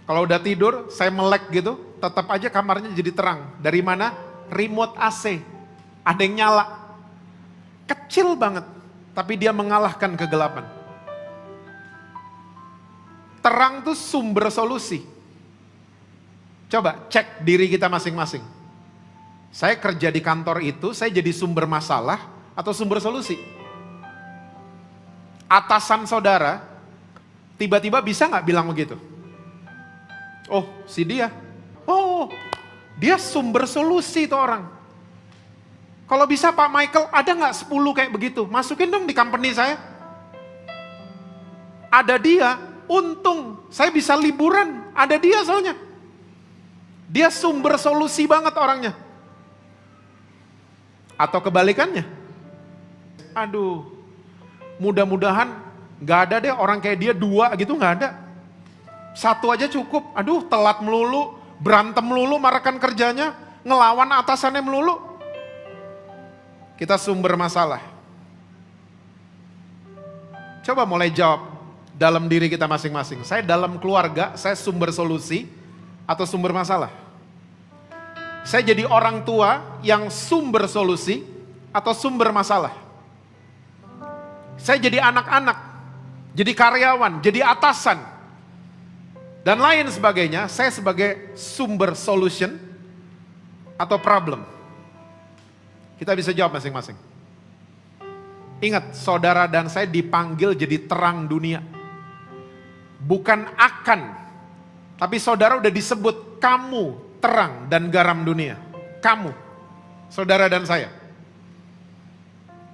kalau udah tidur, saya melek gitu, tetap aja kamarnya jadi terang. Dari mana? Remote AC. Ada yang nyala. Kecil banget, tapi dia mengalahkan kegelapan. Terang tuh sumber solusi. Coba cek diri kita masing-masing. Saya kerja di kantor itu, saya jadi sumber masalah atau sumber solusi? Atasan saudara tiba-tiba bisa gak bilang begitu? Oh, si dia. Oh, dia sumber solusi tuh orang. Kalau bisa Pak Michael, ada gak 10 kayak begitu? Masukin dong di company saya. Ada dia, untung saya bisa liburan. Ada dia soalnya. Dia sumber solusi banget orangnya. Atau kebalikannya? Aduh, mudah-mudahan gak ada deh orang kayak dia dua gitu, gak ada. Satu aja cukup. Aduh, telat melulu, berantem melulu, marakan kerjanya, ngelawan atasannya melulu. Kita sumber masalah. Coba mulai jawab dalam diri kita masing-masing. Saya dalam keluarga, saya sumber solusi atau sumber masalah? Saya jadi orang tua yang sumber solusi atau sumber masalah? Saya jadi anak-anak, jadi karyawan, jadi atasan, dan lain sebagainya. Saya sebagai sumber solution atau problem? Kita bisa jawab masing-masing. Ingat, saudara dan saya dipanggil jadi terang dunia. Bukan akan, tapi saudara udah disebut kamu terang dan garam dunia. Kamu, saudara dan saya.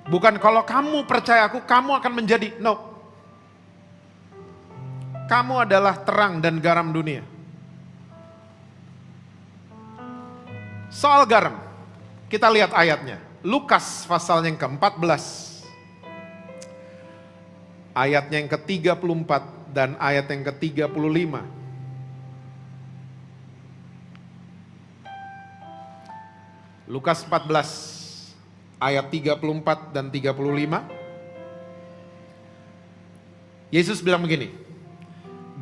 Bukan kalau kamu percaya aku, kamu akan menjadi. No. Kamu adalah terang dan garam dunia. Soal garam, kita lihat ayatnya. Lukas pasal yang ke-14. Ayatnya yang ke-34 dan ayat yang ke-35. Lukas 14 ayat 34 dan 35. Yesus bilang begini,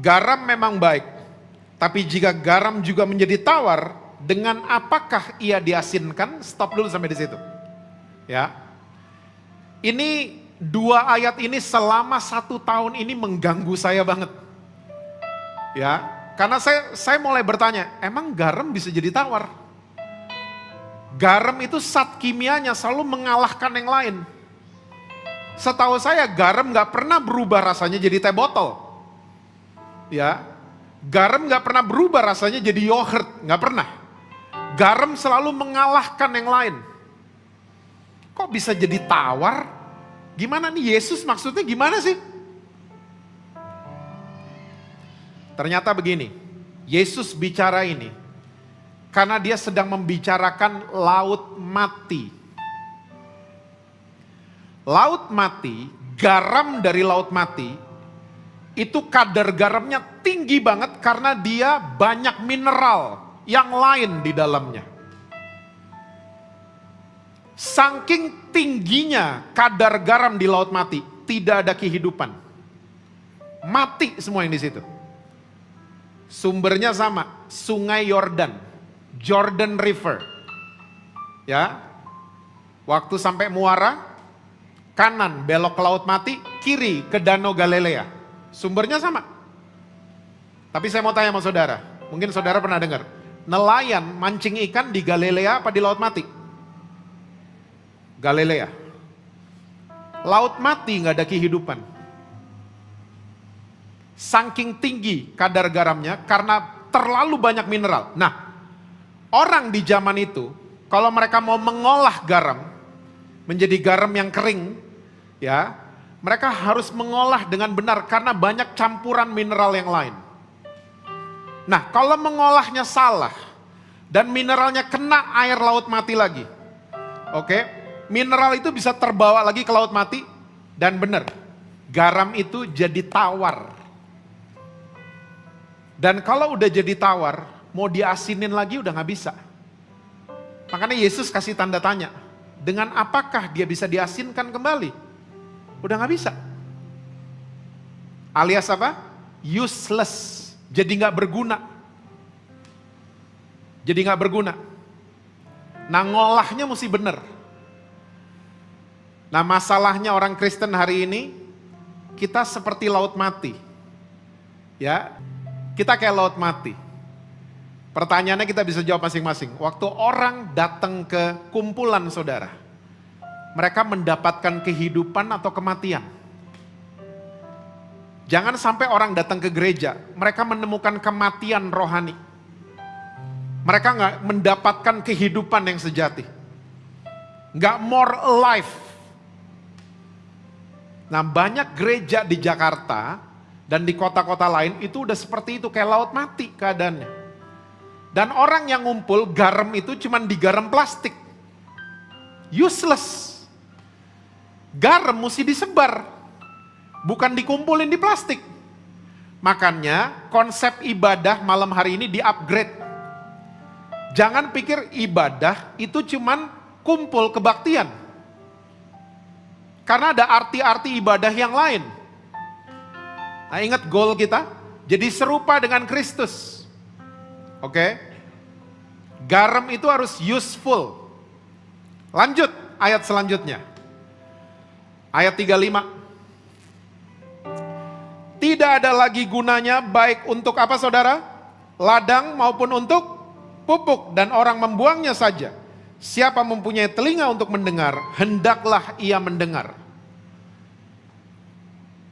garam memang baik, tapi jika garam juga menjadi tawar, dengan apakah ia diasinkan? Stop dulu sampai di situ. Ya, ini dua ayat ini selama 1 tahun ini mengganggu saya banget. Ya, karena saya mulai bertanya, emang garam bisa jadi tawar? Garam itu zat kimianya selalu mengalahkan yang lain. Setahu saya garam gak pernah berubah rasanya jadi teh botol. Ya, garam gak pernah berubah rasanya jadi yogurt, gak pernah. Garam selalu mengalahkan yang lain. Kok bisa jadi tawar? Gimana nih Yesus maksudnya gimana sih? Ternyata begini, Yesus bicara ini karena dia sedang membicarakan laut mati. Laut mati, garam dari laut mati, itu kadar garamnya tinggi banget karena dia banyak mineral yang lain di dalamnya. Saking tingginya kadar garam di laut mati, tidak ada kehidupan. Mati semua yang di situ. Sumbernya sama, Sungai Yordan, Jordan River. Ya. Waktu sampai muara, kanan belok ke laut mati, kiri ke Danau Galilea. Sumbernya sama. Tapi saya mau tanya sama saudara, mungkin saudara pernah dengar, nelayan mancing ikan di Galilea apa di laut mati? Galilea. Laut mati nggak ada kehidupan. Saking tinggi kadar garamnya karena terlalu banyak mineral. Nah, orang di zaman itu kalau mereka mau mengolah garam menjadi garam yang kering, ya, mereka harus mengolah dengan benar karena banyak campuran mineral yang lain. Nah, kalau mengolahnya salah dan mineralnya kena air laut mati lagi, oke? Mineral itu bisa terbawa lagi ke laut mati dan benar, garam itu jadi tawar. Dan kalau udah jadi tawar, mau diasinin lagi udah gak bisa. Makanya Yesus kasih tanda tanya, dengan apakah dia bisa diasinkan kembali? Udah gak bisa. Alias apa? Useless, jadi gak berguna. Jadi gak berguna. Nah, ngolahnya mesti benar. Nah, masalahnya orang Kristen hari ini, kita seperti laut mati. Ya, kita kayak laut mati. Pertanyaannya kita bisa jawab masing-masing. Waktu orang datang ke kumpulan saudara, mereka mendapatkan kehidupan atau kematian. Jangan sampai orang datang ke gereja, mereka menemukan kematian rohani. Mereka gak mendapatkan kehidupan yang sejati. Gak more alive. Nah, banyak gereja di Jakarta dan di kota-kota lain itu udah seperti itu, kayak laut mati keadaannya. Dan orang yang ngumpul garam itu cuman digaram plastik. Useless. Garam mesti disebar, bukan dikumpulin di plastik. Makanya konsep ibadah malam hari ini di-upgrade. Jangan pikir ibadah itu cuman kumpul kebaktian. Karena ada arti-arti ibadah yang lain. Nah, ingat goal kita, jadi serupa dengan Kristus. Oke? Garam itu harus useful. Lanjut ayat selanjutnya. Ayat 35. Tidak ada lagi gunanya baik untuk apa saudara? Ladang maupun untuk pupuk, dan orang membuangnya saja. Siapa mempunyai telinga untuk mendengar, hendaklah ia mendengar.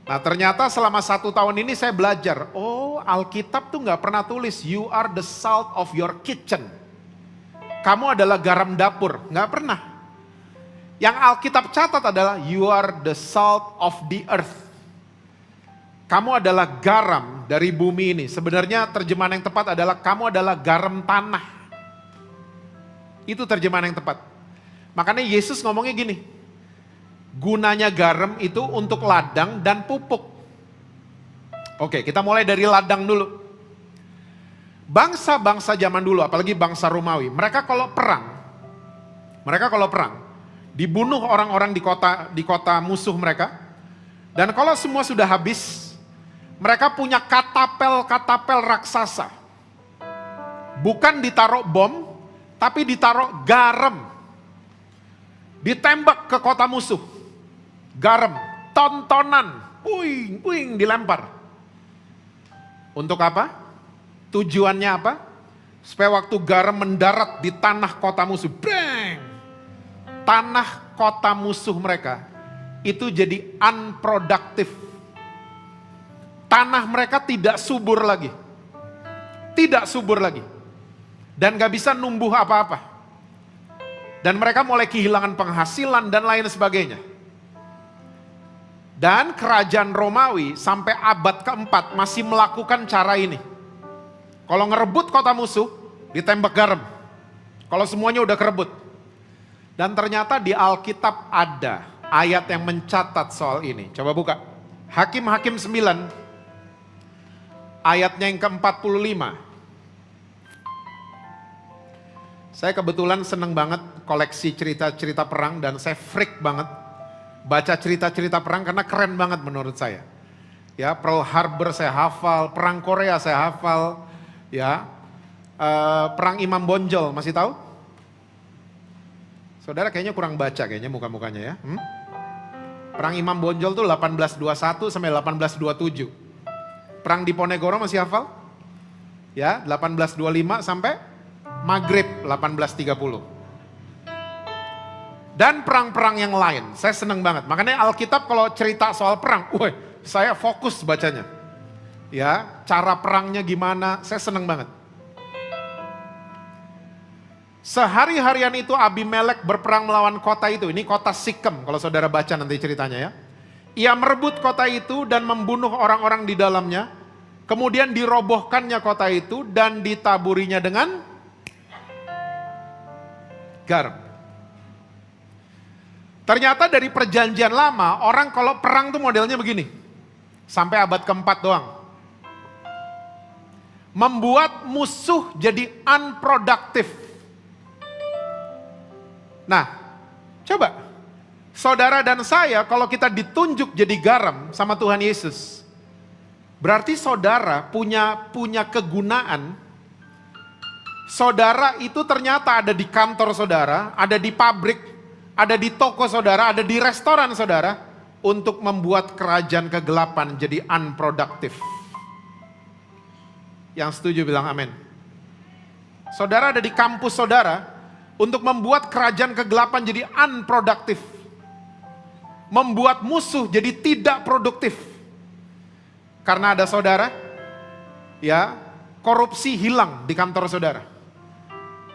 Nah, ternyata selama 1 tahun ini saya belajar, oh Alkitab tuh gak pernah tulis, you are the salt of your kitchen. Kamu adalah garam dapur, gak pernah. Yang Alkitab catat adalah you are the salt of the earth. Kamu adalah garam dari bumi ini. Sebenarnya terjemahan yang tepat adalah kamu adalah garam tanah. Itu terjemahan yang tepat. Makanya Yesus ngomongnya gini, gunanya garam itu untuk ladang dan pupuk. Oke, kita mulai dari ladang dulu. Bangsa-bangsa zaman dulu, apalagi bangsa Romawi, mereka kalau perang, dibunuh orang-orang di kota musuh mereka. Dan kalau semua sudah habis, mereka punya katapel raksasa. Bukan ditaruh bom, tapi ditaruh garam. Ditembak ke kota musuh. Garam, tontonan, puing, dilempar. Untuk apa? Tujuannya apa? Supaya waktu garam mendarat di tanah kota musuh, bang! Tanah kota musuh mereka itu jadi unproductive. Tanah mereka tidak subur lagi. Tidak subur lagi. Dan gak bisa numbuh apa-apa. Dan mereka mulai kehilangan penghasilan dan lain sebagainya. Dan kerajaan Romawi sampai abad keempat masih melakukan cara ini. Kalau ngerebut kota musuh, ditembak garam. Kalau semuanya udah kerebut. Dan ternyata di Alkitab ada ayat yang mencatat soal ini. Coba buka. Hakim-Hakim 9, ayatnya yang ke-45. Saya kebetulan seneng banget koleksi cerita-cerita perang dan saya freak banget baca cerita-cerita perang karena keren banget menurut saya. Ya, Pearl Harbor saya hafal, perang Korea saya hafal, ya, perang Imam Bonjol masih tahu? Saudara kayaknya kurang baca kayaknya muka-mukanya ya. Perang Imam Bonjol tuh 1821 sampai 1827. Perang Diponegoro masih hafal? Ya, 1825 sampai Maghrib 1830. Dan perang-perang yang lain, saya seneng banget. Makanya Alkitab kalau cerita soal perang, saya fokus bacanya. Ya, cara perangnya gimana, saya seneng banget. Sehari-harian itu Abimelek berperang melawan kota itu. Ini kota Sikem kalau saudara baca nanti ceritanya ya. Ia merebut kota itu dan membunuh orang-orang di dalamnya. Kemudian dirobohkannya kota itu dan ditaburinya dengan garam. Ternyata dari perjanjian lama, orang kalau perang tuh modelnya begini. Sampai abad keempat doang. Membuat musuh jadi unproductive. Nah, coba. Saudara dan saya kalau kita ditunjuk jadi garam sama Tuhan Yesus. Berarti saudara punya kegunaan. Saudara itu ternyata ada di kantor saudara, ada di pabrik, ada di toko saudara, ada di restoran saudara, untuk membuat kerajaan kegelapan jadi unproductive. Yang setuju bilang amin. Saudara ada di kampus saudara, untuk membuat kerajaan kegelapan jadi unproductive. Membuat musuh jadi tidak produktif. Karena ada saudara, ya, korupsi hilang di kantor saudara.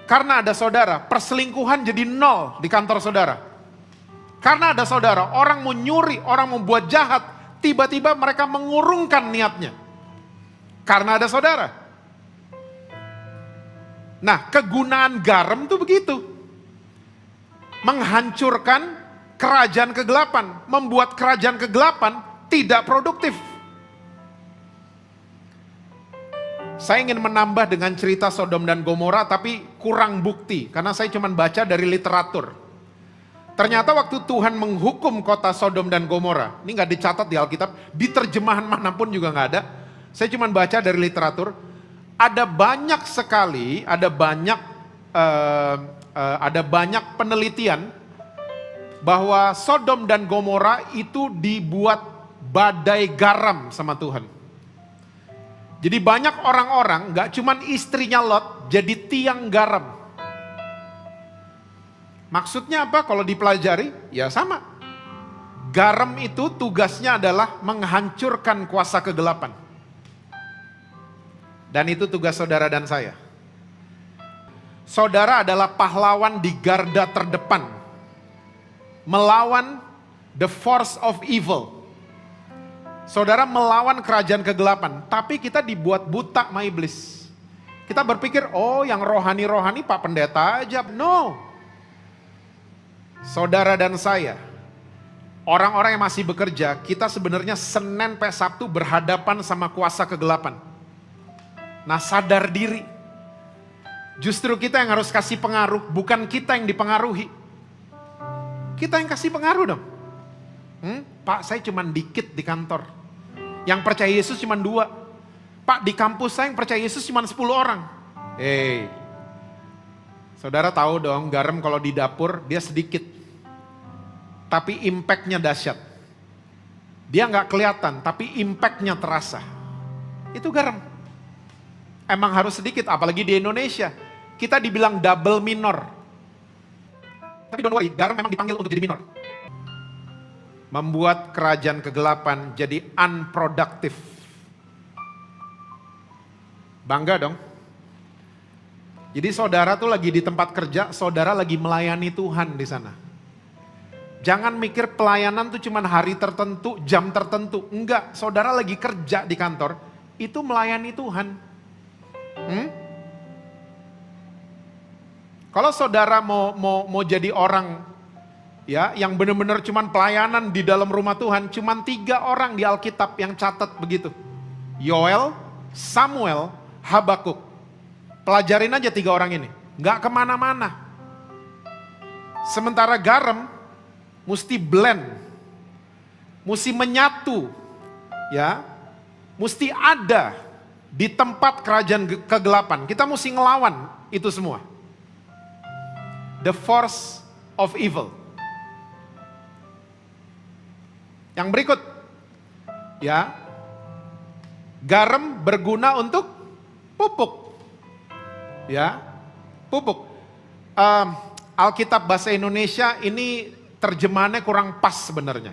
Karena ada saudara, perselingkuhan jadi nol di kantor saudara. Karena ada saudara, orang mau nyuri, orang mau buat jahat, tiba-tiba mereka mengurungkan niatnya. Karena ada saudara. Nah, kegunaan garam tuh begitu. menghancurkan kerajaan kegelapan, membuat kerajaan kegelapan tidak produktif. Saya ingin menambah dengan cerita Sodom dan Gomora, tapi kurang bukti karena saya cuma baca dari literatur. Ternyata waktu Tuhan menghukum kota Sodom dan Gomora, ini nggak dicatat di Alkitab, di terjemahan manapun juga nggak ada. Saya cuma baca dari literatur. Ada banyak sekali, ada banyak penelitian bahwa Sodom dan Gomora itu dibuat badai garam sama Tuhan. Jadi banyak orang-orang, gak cuman istrinya Lot, jadi tiang garam. Maksudnya apa kalau dipelajari? Ya sama. Garam itu tugasnya adalah menghancurkan kuasa kegelapan. Dan itu tugas saudara dan saya. Saudara adalah pahlawan di garda terdepan. Melawan the force of evil. Saudara melawan kerajaan kegelapan, tapi kita dibuat buta sama iblis. Kita berpikir, oh yang rohani-rohani Pak Pendeta aja. No. Saudara dan saya, orang-orang yang masih bekerja, kita sebenarnya Senin sampai Sabtu berhadapan sama kuasa kegelapan. Nah, sadar diri. Justru kita yang harus kasih pengaruh, bukan kita yang dipengaruhi. Kita yang kasih pengaruh dong. Pak, saya cuma dikit di kantor. Yang percaya Yesus cuma 2. Pak, di kampus saya yang percaya Yesus cuma 10 orang. Saudara tahu dong, garam kalau di dapur dia sedikit. Tapi impactnya dahsyat. Dia nggak kelihatan, tapi impactnya terasa. Itu garam. Emang harus sedikit, apalagi di Indonesia. Kita dibilang double minor. Tapi don't worry, garam memang dipanggil untuk jadi minor. Membuat kerajaan kegelapan jadi unproductive. Bangga dong. Jadi saudara tuh lagi di tempat kerja, saudara lagi melayani Tuhan di sana. Jangan mikir pelayanan tuh cuma hari tertentu, jam tertentu. Enggak, saudara lagi kerja di kantor, itu melayani Tuhan. Kalau saudara mau jadi orang ya yang benar-benar cuman pelayanan di dalam rumah Tuhan, cuman 3 orang di Alkitab yang catat begitu. Yoel, Samuel, Habakuk. Pelajarin aja 3 orang ini, nggak kemana-mana. Sementara garam mesti blend, mesti menyatu, ya, mesti ada di tempat kerajaan kegelapan. Kita mesti ngelawan itu semua. The force of evil. Yang berikut, ya, garam berguna untuk pupuk, ya, pupuk. Alkitab bahasa Indonesia ini terjemahannya kurang pas sebenarnya.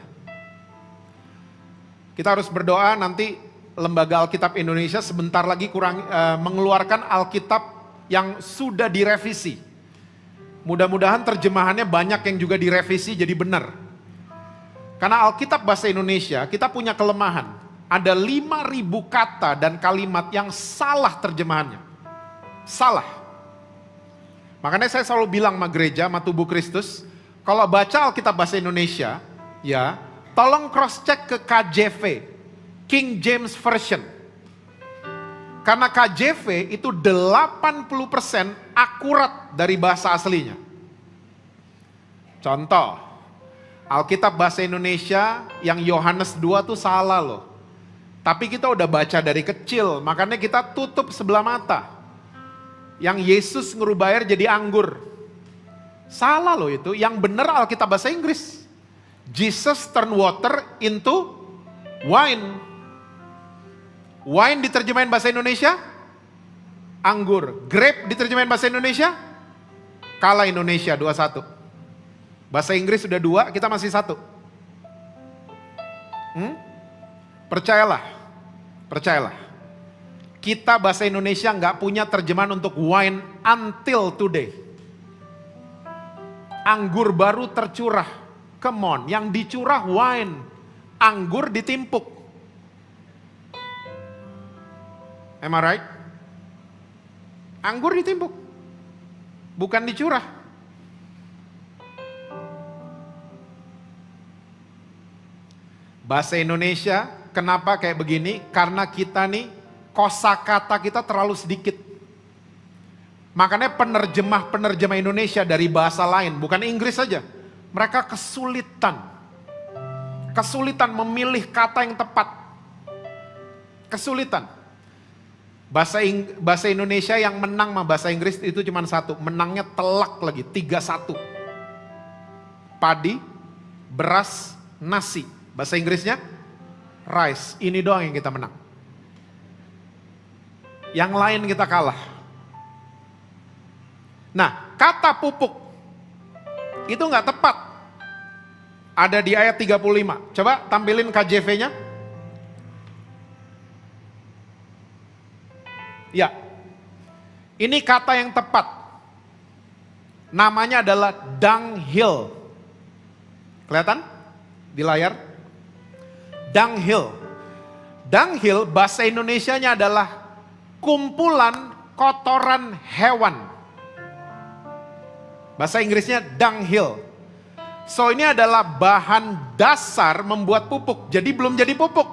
Kita harus berdoa nanti Lembaga Alkitab Indonesia sebentar lagi mengeluarkan Alkitab yang sudah direvisi. Mudah-mudahan terjemahannya banyak yang juga direvisi jadi benar. Karena Alkitab bahasa Indonesia kita punya kelemahan. Ada 5.000 kata dan kalimat yang salah terjemahannya. Salah. Makanya saya selalu bilang sama gereja, sama tubuh Kristus, kalau baca Alkitab bahasa Indonesia, ya, tolong cross check ke KJV, King James Version. Karena KJV itu 80% akurat dari bahasa aslinya. Contoh, Alkitab bahasa Indonesia yang Yohanes 2 tuh salah loh. Tapi kita udah baca dari kecil, makanya kita tutup sebelah mata. Yang Yesus ngerubah air jadi anggur. Salah loh itu, yang benar Alkitab bahasa Inggris. Jesus turn water into wine. Wine diterjemahin bahasa Indonesia, anggur. Grape diterjemahin bahasa Indonesia, kalah Indonesia 2-1. Bahasa Inggris sudah 2, kita masih 1. Percayalah, percayalah. Kita bahasa Indonesia nggak punya terjemahan untuk wine until today. Anggur baru tercurah, come on, yang dicurah wine, anggur ditimpuk. Am I right? Anggur ditimpuk, bukan dicurah. Bahasa Indonesia, kenapa kayak begini? Karena kita nih, kosakata kita terlalu sedikit. Makanya penerjemah Indonesia dari bahasa lain, bukan Inggris saja. Mereka kesulitan memilih kata yang tepat. Kesulitan. Bahasa Indonesia yang menang sama bahasa Inggris itu cuma satu. Menangnya telak lagi, 3-1. Padi, beras, nasi. Bahasa Inggrisnya rice. Ini doang yang kita menang. Yang lain kita kalah. Nah, kata pupuk itu nggak tepat. Ada di ayat 35. Coba tampilin KJV-nya. Ya. Ini kata yang tepat. Namanya adalah dunghill. Kelihatan di layar? Dunghill. Dunghill bahasa Indonesianya adalah kumpulan kotoran hewan. Bahasa Inggrisnya dunghill. So ini adalah bahan dasar membuat pupuk. Jadi belum jadi pupuk.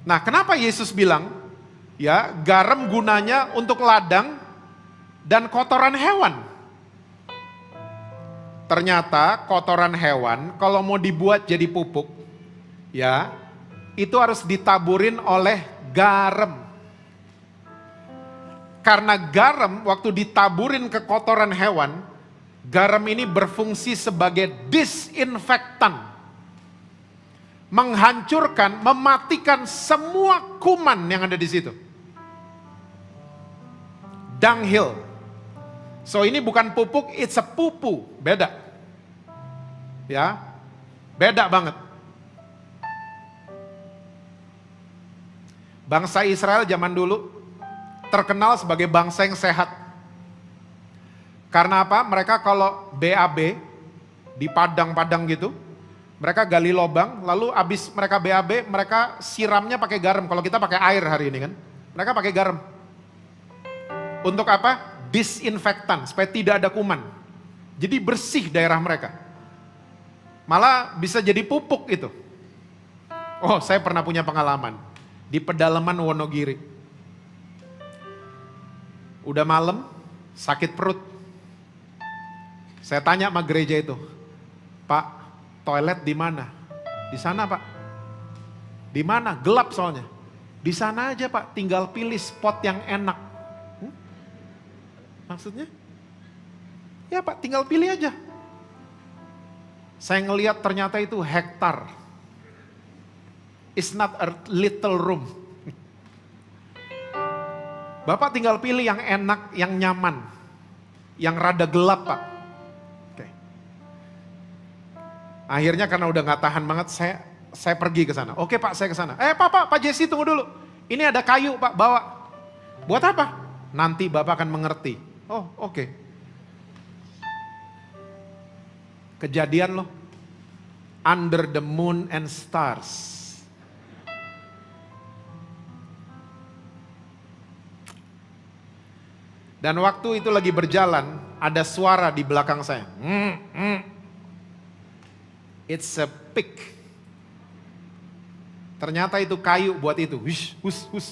Nah, kenapa Yesus bilang, ya, garam gunanya untuk ladang dan kotoran hewan. Ternyata kotoran hewan kalau mau dibuat jadi pupuk, ya, itu harus ditaburin oleh garam. Karena garam waktu ditaburin ke kotoran hewan, garam ini berfungsi sebagai disinfektan. Menghancurkan, mematikan semua kuman yang ada di situ. Dunghill. So ini bukan pupuk, it's a pupu, beda. Ya, beda banget. Bangsa Israel zaman dulu terkenal sebagai bangsa yang sehat. Karena apa? Mereka kalau BAB di padang-padang gitu, mereka gali lubang, lalu abis mereka BAB, mereka siramnya pakai garam. Kalau kita pakai air hari ini kan, mereka pakai garam. Untuk apa? Disinfektan, supaya tidak ada kuman. Jadi bersih daerah mereka. Malah bisa jadi pupuk itu. Oh, saya pernah punya pengalaman. Di pedalaman Wonogiri. Udah malam, sakit perut. Saya tanya sama gereja itu, Pak, toilet di mana? Di sana, Pak. Di mana? Gelap soalnya. Di sana aja, Pak, tinggal pilih spot yang enak. Maksudnya? Ya Pak, tinggal pilih aja. Saya ngelihat ternyata itu hektar. It's not a little room. Bapak tinggal pilih yang enak, yang nyaman. Yang rada gelap, Pak. Oke. Akhirnya karena udah gak tahan banget, saya pergi ke sana. Oke Pak, saya ke sana. Pak Jesse tunggu dulu. Ini ada kayu Pak, bawa. Buat apa? Nanti Bapak akan mengerti. Oh, oke. Kejadian loh. Under the moon and stars. Dan waktu itu lagi berjalan, ada suara di belakang saya. It's a pig. Ternyata itu kayu buat itu. Hush, hush, hush.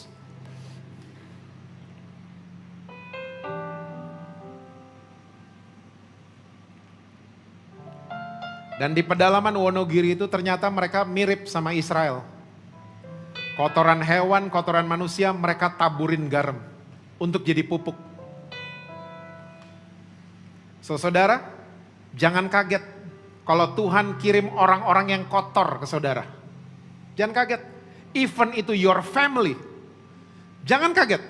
Dan di pedalaman Wonogiri itu ternyata mereka mirip sama Israel. Kotoran hewan, kotoran manusia mereka taburin garam untuk jadi pupuk. So saudara, jangan kaget kalau Tuhan kirim orang-orang yang kotor ke saudara. Jangan kaget. Even itu your family. Jangan kaget.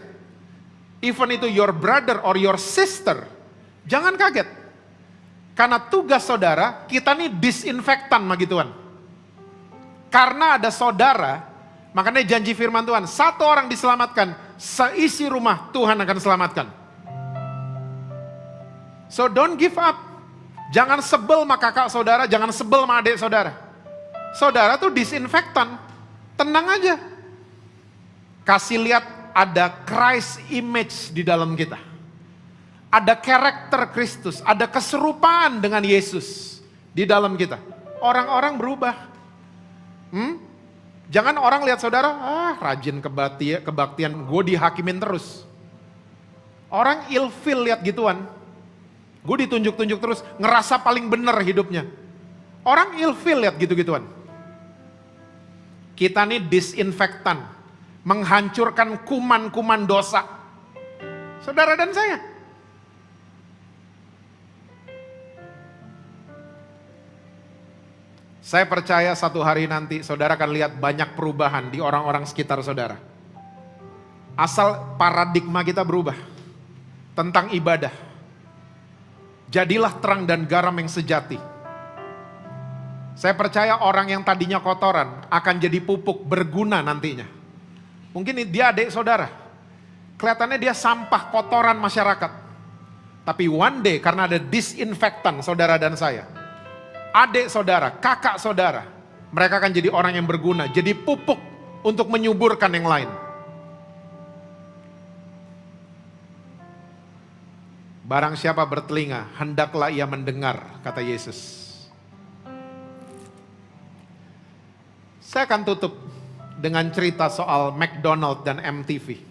Even itu your brother or your sister. Jangan kaget. Karena tugas saudara, kita nih disinfektan bagi Tuhan. Karena ada saudara, makanya janji firman Tuhan, satu orang diselamatkan, seisi rumah Tuhan akan selamatkan. So don't give up. Jangan sebel sama kakak saudara, jangan sebel sama adik saudara. Saudara tuh disinfektan, tenang aja. Kasih lihat ada Christ image di dalam kita. Ada karakter Kristus, ada keserupaan dengan Yesus di dalam kita. Orang-orang berubah. Jangan orang lihat saudara, rajin kebaktian, gue dihakimin terus. Orang ilfil lihat gituan. Gue ditunjuk-tunjuk terus, ngerasa paling benar hidupnya. Orang ilfil lihat gitu-gituan. Kita nih disinfektan, menghancurkan kuman-kuman dosa. Saudara dan saya. Saya percaya satu hari nanti saudara akan lihat banyak perubahan di orang-orang sekitar saudara. Asal paradigma kita berubah tentang ibadah. Jadilah terang dan garam yang sejati. Saya percaya orang yang tadinya kotoran akan jadi pupuk berguna nantinya. Mungkin dia adik saudara. Kelihatannya dia sampah kotoran masyarakat. Tapi one day karena ada disinfektan saudara dan saya. Adik saudara, kakak saudara, mereka akan jadi orang yang berguna, jadi pupuk untuk menyuburkan yang lain. Barang siapa bertelinga, hendaklah ia mendengar, kata Yesus. Saya akan tutup dengan cerita soal McDonald dan MTV.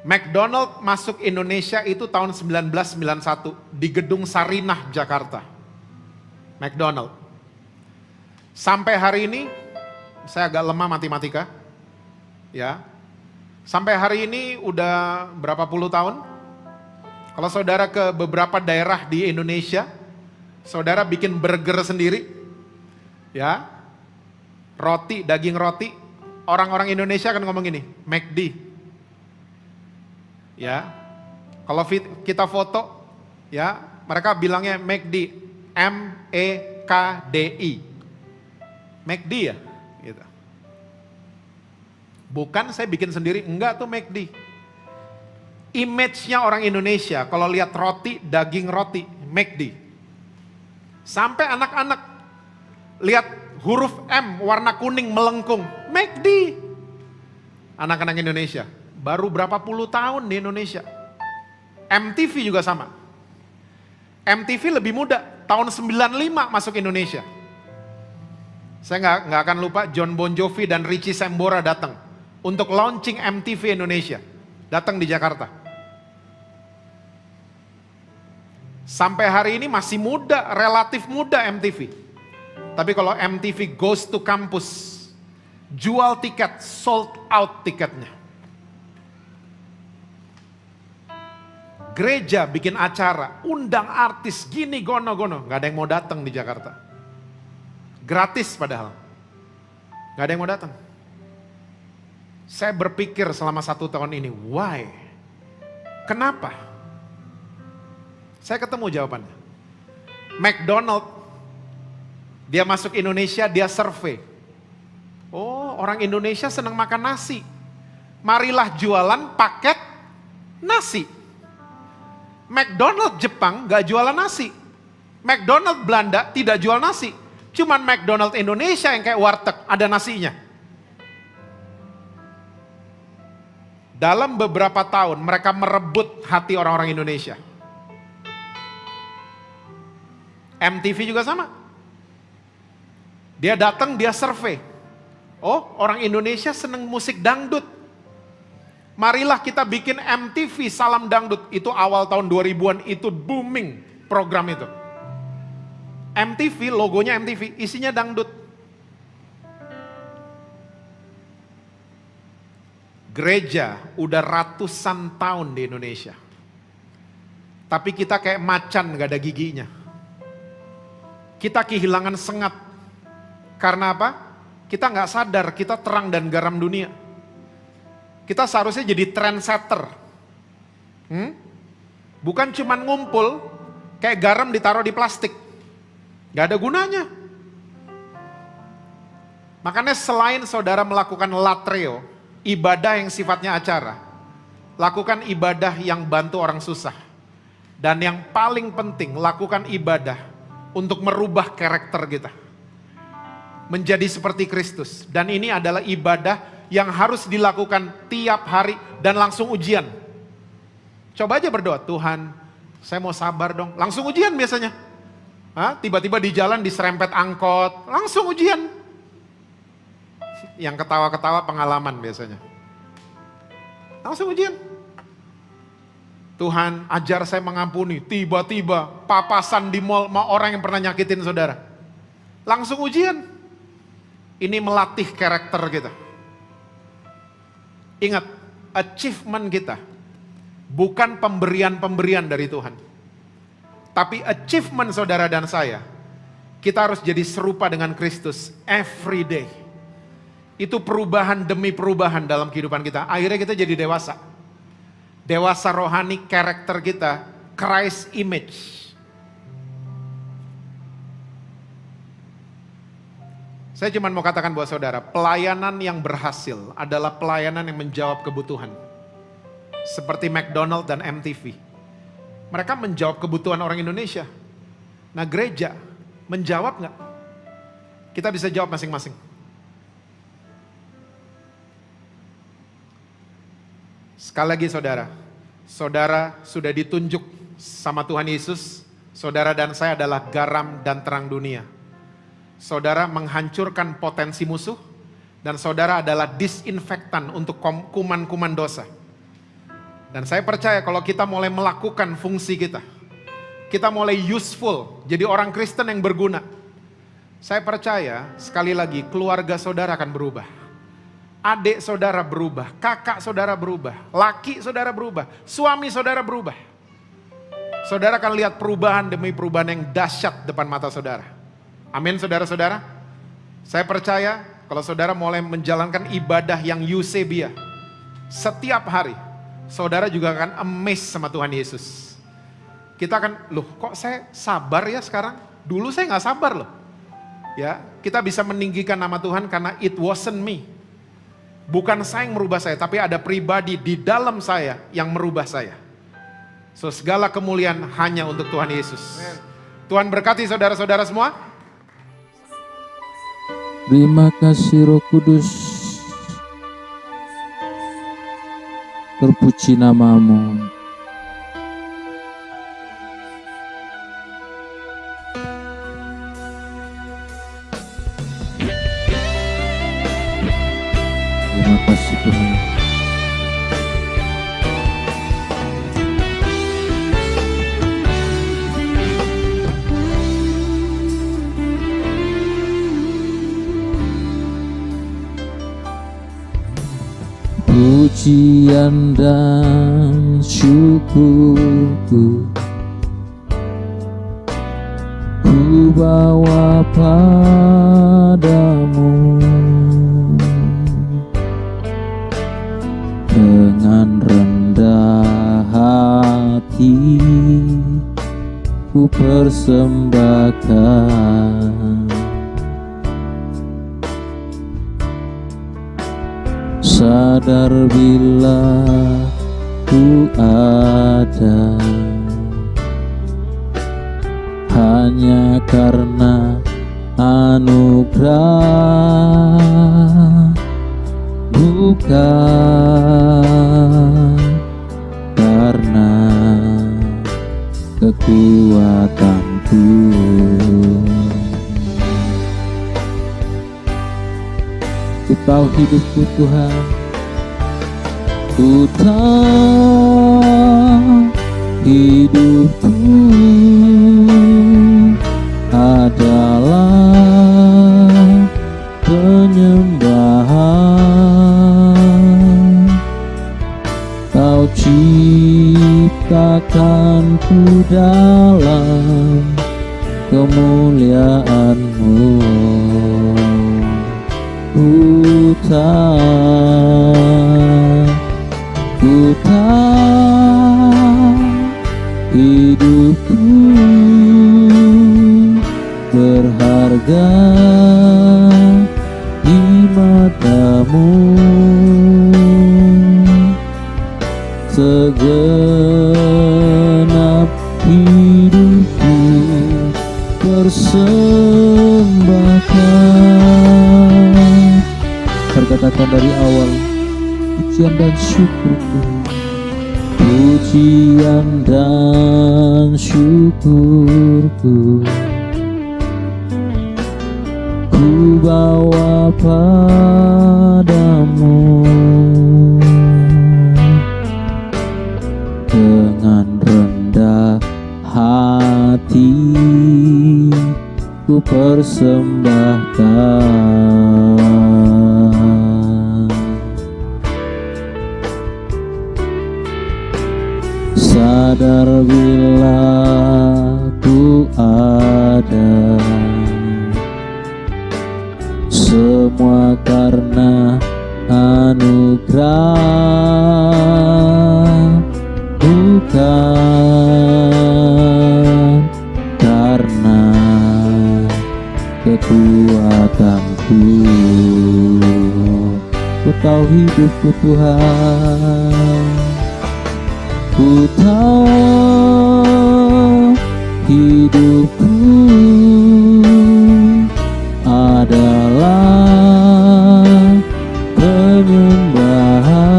McDonald masuk Indonesia itu tahun 1991 di Gedung Sarinah, Jakarta. McDonald. Sampai hari ini, saya agak lemah matematika. Ya. Sampai hari ini udah berapa puluh tahun? Kalau saudara ke beberapa daerah di Indonesia, saudara bikin burger sendiri. Ya. Roti, daging roti. Orang-orang Indonesia akan ngomong gini, McD. Ya, kalau kita foto, ya mereka bilangnya McD, M-E-K-D-I, McD ya, gitu. Bukan saya bikin sendiri, enggak tuh McD. Image-nya orang Indonesia, kalau lihat roti, daging roti, McD. Sampai anak-anak lihat huruf M warna kuning melengkung, McD. Anak-anak Indonesia. Baru berapa puluh tahun di Indonesia. MTV juga sama. MTV lebih muda, tahun 95 masuk Indonesia. Saya nggak akan lupa John Bon Jovi dan Richie Sambora datang untuk launching MTV Indonesia. Datang di Jakarta. Sampai hari ini masih muda, relatif muda MTV. Tapi kalau MTV goes to campus, jual tiket, sold out tiketnya. Gereja bikin acara, undang artis gini gono-gono, gak ada yang mau datang di Jakarta. Gratis padahal, gak ada yang mau datang. Saya berpikir selama 1 tahun ini, why? Kenapa? Saya ketemu jawabannya. McDonald, dia masuk Indonesia, dia survei. Oh, orang Indonesia senang makan nasi. Marilah jualan paket nasi. McDonald Jepang gak jualan nasi. McDonald Belanda tidak jual nasi. Cuman McDonald Indonesia yang kayak warteg, ada nasinya. Dalam beberapa tahun mereka merebut hati orang-orang Indonesia. MTV juga sama. Dia datang, dia survei. Oh, orang Indonesia seneng musik dangdut. Marilah kita bikin MTV Salam Dangdut. Itu awal tahun 2000-an, itu booming program itu. MTV, logonya MTV, isinya dangdut. Gereja udah ratusan tahun di Indonesia. Tapi kita kayak macan gak ada giginya. Kita kehilangan sengat. Karena apa? Kita gak sadar kita terang dan garam dunia. Kita seharusnya jadi trendsetter. Bukan cuma ngumpul, kayak garam ditaruh di plastik. Gak ada gunanya. Makanya selain saudara melakukan latreo, ibadah yang sifatnya acara, lakukan ibadah yang bantu orang susah. Dan yang paling penting, lakukan ibadah untuk merubah karakter kita. Menjadi seperti Kristus. Dan ini adalah ibadah yang harus dilakukan tiap hari dan langsung ujian. Coba aja berdoa, Tuhan Saya mau sabar dong. Langsung ujian biasanya. Tiba-tiba di jalan diserempet angkot, langsung ujian. Yang ketawa-ketawa pengalaman biasanya. Langsung ujian. Tuhan ajar saya mengampuni. Tiba-tiba papasan di mall sama orang yang pernah nyakitin saudara. Langsung ujian. Ini melatih karakter kita. Ingat, achievement kita bukan pemberian-pemberian dari Tuhan. Tapi achievement saudara dan saya, kita harus jadi serupa dengan Kristus every day. Itu perubahan demi perubahan dalam kehidupan kita. Akhirnya kita jadi dewasa. Dewasa rohani, karakter kita, Christ image. Saya cuma mau katakan buat saudara, pelayanan yang berhasil adalah pelayanan yang menjawab kebutuhan. Seperti McDonald dan MTV. Mereka menjawab kebutuhan orang Indonesia. Nah gereja, menjawab nggak? Kita bisa jawab masing-masing. Sekali lagi saudara, saudara sudah ditunjuk sama Tuhan Yesus, saudara dan saya adalah garam dan terang dunia. Saudara menghancurkan potensi musuh, dan saudara adalah disinfektan untuk kuman-kuman dosa. Dan saya percaya kalau kita mulai melakukan fungsi kita mulai useful, jadi orang Kristen yang berguna. Saya percaya, sekali lagi, keluarga saudara akan berubah. Adik saudara berubah, kakak saudara berubah, laki saudara berubah, suami saudara berubah. Saudara akan lihat perubahan demi perubahan yang dahsyat depan mata saudara. Amin saudara-saudara. Saya percaya kalau saudara mulai menjalankan ibadah yang Eusebia setiap hari, saudara juga akan amazed sama Tuhan Yesus. Kita akan, loh kok saya sabar ya sekarang? Dulu saya gak sabar loh. Ya, kita bisa meninggikan nama Tuhan karena it wasn't me. Bukan saya yang merubah saya, tapi ada pribadi di dalam saya yang merubah saya. So segala kemuliaan hanya untuk Tuhan Yesus. Tuhan berkati saudara-saudara semua. Terima kasih Roh Kudus. Terpuji namamu. Terima kasih Tuhan. Pujian dan syukurku ku bawa padamu dengan rendah hati ku persembahkan. Sadar bila ku ada hanya karena anugerah, bukan karena kekuatanku. Ku tahu hidupku Tuhan, ku tahu hidupku adalah penyembahan. Kau ciptakanku dalam kemuliaan-Mu. Ku tahu hidupku berharga di mata-Mu. Segenap hidupku persembahkan. Katakan dari awal, pujian dan syukurku, pujian dan syukurku ku bawa padamu. Dengan rendah hati ku persembahkan, sadar bila ku ada semua karena anugerah, bukan karena kekuatanku. Ku tahu hidupku Tuhan, ku tahu hidupku adalah penyembahan.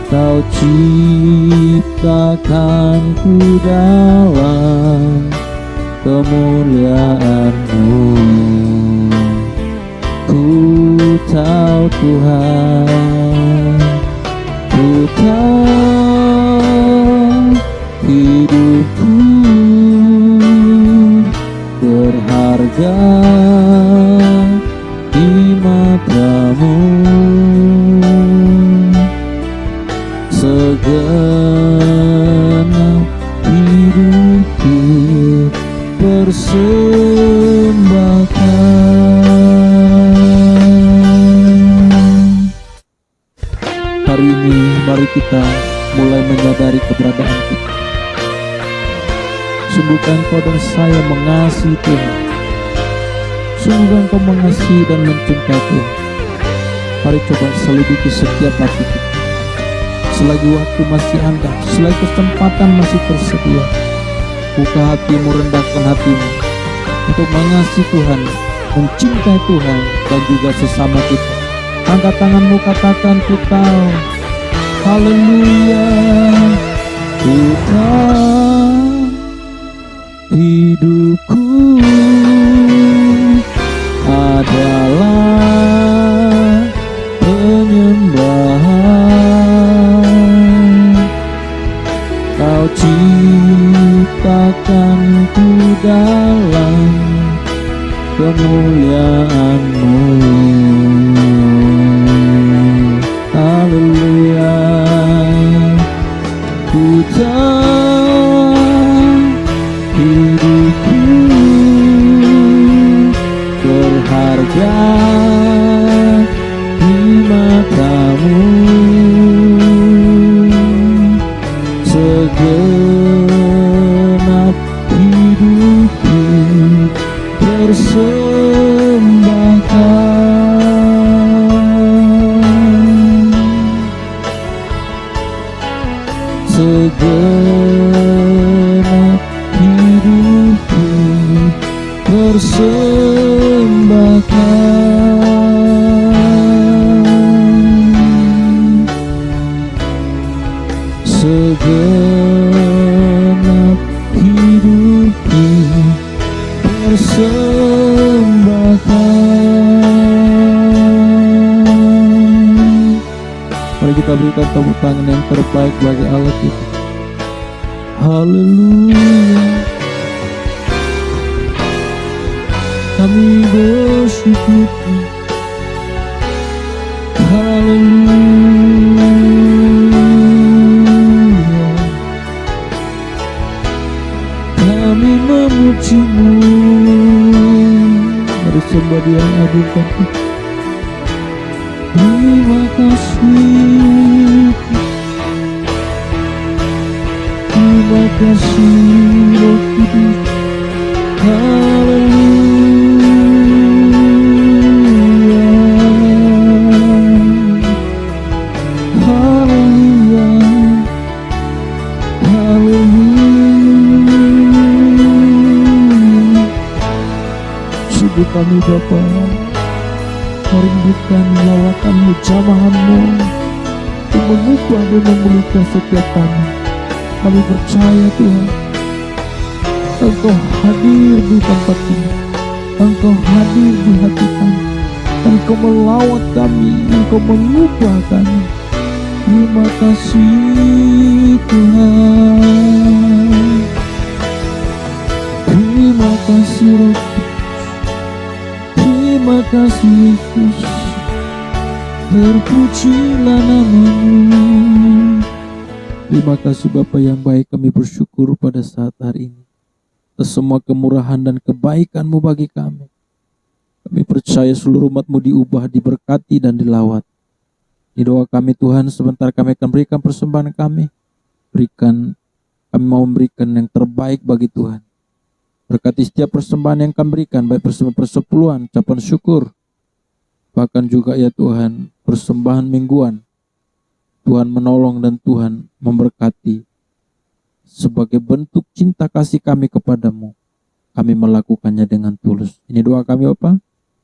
Kau ciptakanku dalam kemuliaan-Mu. Ku tahu Tuhan, ku tahu hidupku berharga di mata-Mu. Segenap hidupku persembahkan. Hari ini mari kita mulai menyadari keberadaan kita. Sungguh Engkau dan saya mengasihi Tuhan. Sungguh Engkau mengasihi dan mencintai Tuhan. Mari coba selidiki setiap hati kita. Selagi waktu masih ada, selagi kesempatan masih tersedia, buka hatimu, rendahkan hatimu untuk mengasihi Tuhan, mencintai Tuhan dan juga sesama kita. Angkat tanganmu, katakan ku tahu. Haleluya. Ku tahu hidupku adalah penyembahan. Kau ciptakanku dalam kemuliaan-Mu. Haleluya. Ku tahu hidupku berharga di mata-Mu. Segenap hidupku persembahkan. Segenap hidupku persembahkan. Segenap hidupku persembahkan. Mari kita berikan tepuk tangan yang terbaik bagi Allah kita. Haleluya. Kami bersyukur. Haleluya. Kami memuji-Mu. Mari sembah Dia, adukan. Terima kasih. Terima kasih Roh Kudus. Haleluya. Haleluya. Haleluya. Sungguh kami Bapa merindukan lawatan-Mu, jamahan-Mu untuk mengubah dan memulihkan setiap kami. Kami percaya Tuhan, Engkau hadir di tempat ini, Engkau hadir di hati kami, Engkau melawat kami, Engkau mengubah kami. Terima kasih Tuhan, terima kasih Roh Kudus, terima kasih Yesus, terpujilah nama-Mu. Terima kasih Bapa yang baik, kami bersyukur pada saat hari ini atas semua kemurahan dan kebaikan-Mu bagi kami. Kami percaya seluruh umat-Mu diubah, diberkati dan dilawat. Di doa kami Tuhan, sebentar kami akan berikan persembahan kami. Kami mau memberikan yang terbaik bagi Tuhan. Berkati setiap persembahan yang kami berikan, baik persembahan persepuluhan, ucapan syukur, bahkan juga ya Tuhan, persembahan mingguan. Tuhan menolong dan Tuhan memberkati. Sebagai bentuk cinta kasih kami kepadamu, kami melakukannya dengan tulus. Ini doa kami Bapa.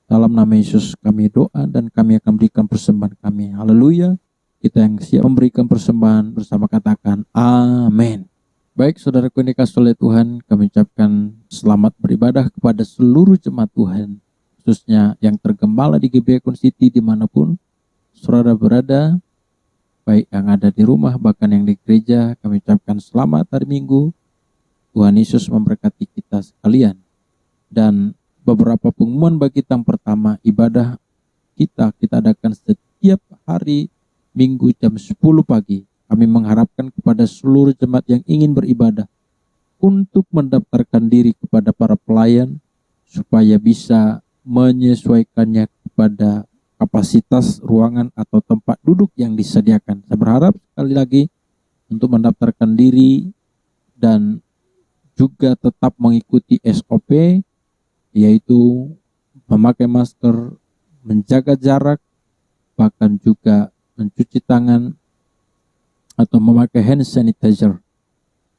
Dalam nama Yesus kami doa dan kami akan berikan persembahan kami. Haleluya. Kita yang siap memberikan persembahan bersama katakan amin. Baik saudaraku yang dikasihi oleh Tuhan, kami ucapkan selamat beribadah kepada seluruh jemaat Tuhan, khususnya yang tergembala di GBI City dimanapun saudara berada, baik yang ada di rumah bahkan yang di gereja. Kami ucapkan selamat hari Minggu. Tuhan Yesus memberkati kita sekalian. Dan beberapa pengumuman bagi kita. Yang pertama, ibadah kita adakan setiap hari Minggu jam 10 pagi. Kami mengharapkan kepada seluruh jemaat yang ingin beribadah untuk mendaftarkan diri kepada para pelayan supaya bisa menyesuaikannya kepada kapasitas ruangan atau tempat duduk yang disediakan. Saya berharap sekali lagi untuk mendaftarkan diri dan juga tetap mengikuti SOP, yaitu memakai masker, menjaga jarak, bahkan juga mencuci tangan atau memakai hand sanitizer.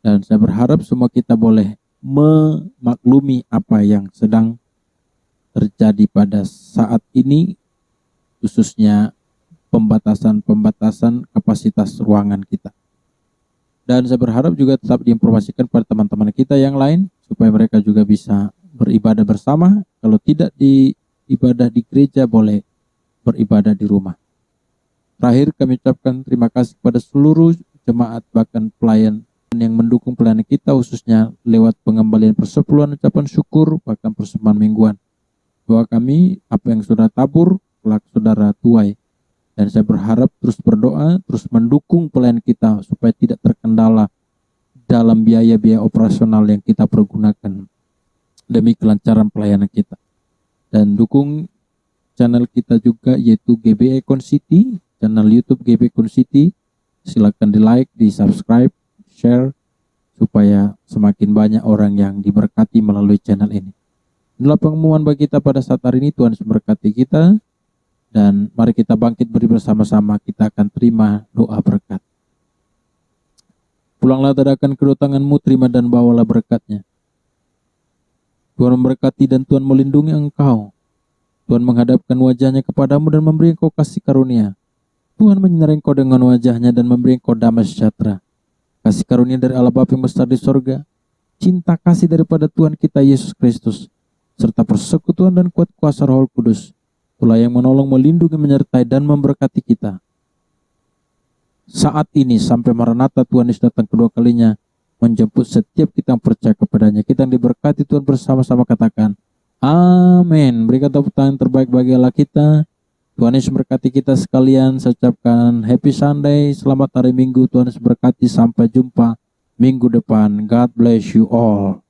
Dan saya berharap semua kita boleh memaklumi apa yang sedang terjadi pada saat ini, khususnya pembatasan kapasitas ruangan kita. Dan saya berharap juga tetap diinformasikan pada teman-teman kita yang lain supaya mereka juga bisa beribadah bersama. Kalau tidak ibadah di gereja, boleh beribadah di rumah. Terakhir kami ucapkan terima kasih kepada seluruh jemaat bahkan pelayan yang mendukung pelayanan kita, khususnya lewat pengembalian persepuluhan, ucapan syukur, bahkan persembahan mingguan. Doa kami, apa yang saudara tabur, kelak saudara tuai. Dan saya berharap terus berdoa, terus mendukung pelayanan kita supaya tidak terkendala dalam biaya-biaya operasional yang kita pergunakan demi kelancaran pelayanan kita. Dan dukung channel kita juga, yaitu GBI City, channel YouTube GBI City. Silakan di like, di subscribe, share, supaya semakin banyak orang yang diberkati melalui channel ini. Inilah pengumuman bagi kita pada saat hari ini. Tuhan memberkati kita. Dan mari kita bangkit beri bersama-sama, kita akan terima doa berkat. Pulanglah tadakan kedua tanganmu, terima dan bawalah berkatnya. Tuhan memberkati dan Tuhan melindungi engkau. Tuhan menghadapkan wajahnya kepadamu dan memberi engkau kasih karunia. Tuhan menyinari engkau dengan wajahnya dan memberi engkau damai sejahtera. Kasih karunia dari Allah Bapa yang besar di sorga, cinta kasih daripada Tuhan kita Yesus Kristus, serta persekutuan dan kuat kuasa Roh Kudus, itulah yang menolong, melindungi, menyertai, dan memberkati kita saat ini sampai Maranatha Tuhan Yesus datang kedua kalinya, menjemput setiap kita yang percaya kepadanya. Kita yang diberkati Tuhan bersama-sama katakan amin. Berikan tepuk tangan terbaik bagi Allah kita. Tuhan Yesus berkati kita sekalian. Saya ucapkan happy Sunday, selamat hari Minggu. Tuhan Yesus berkati, sampai jumpa minggu depan. God bless you all.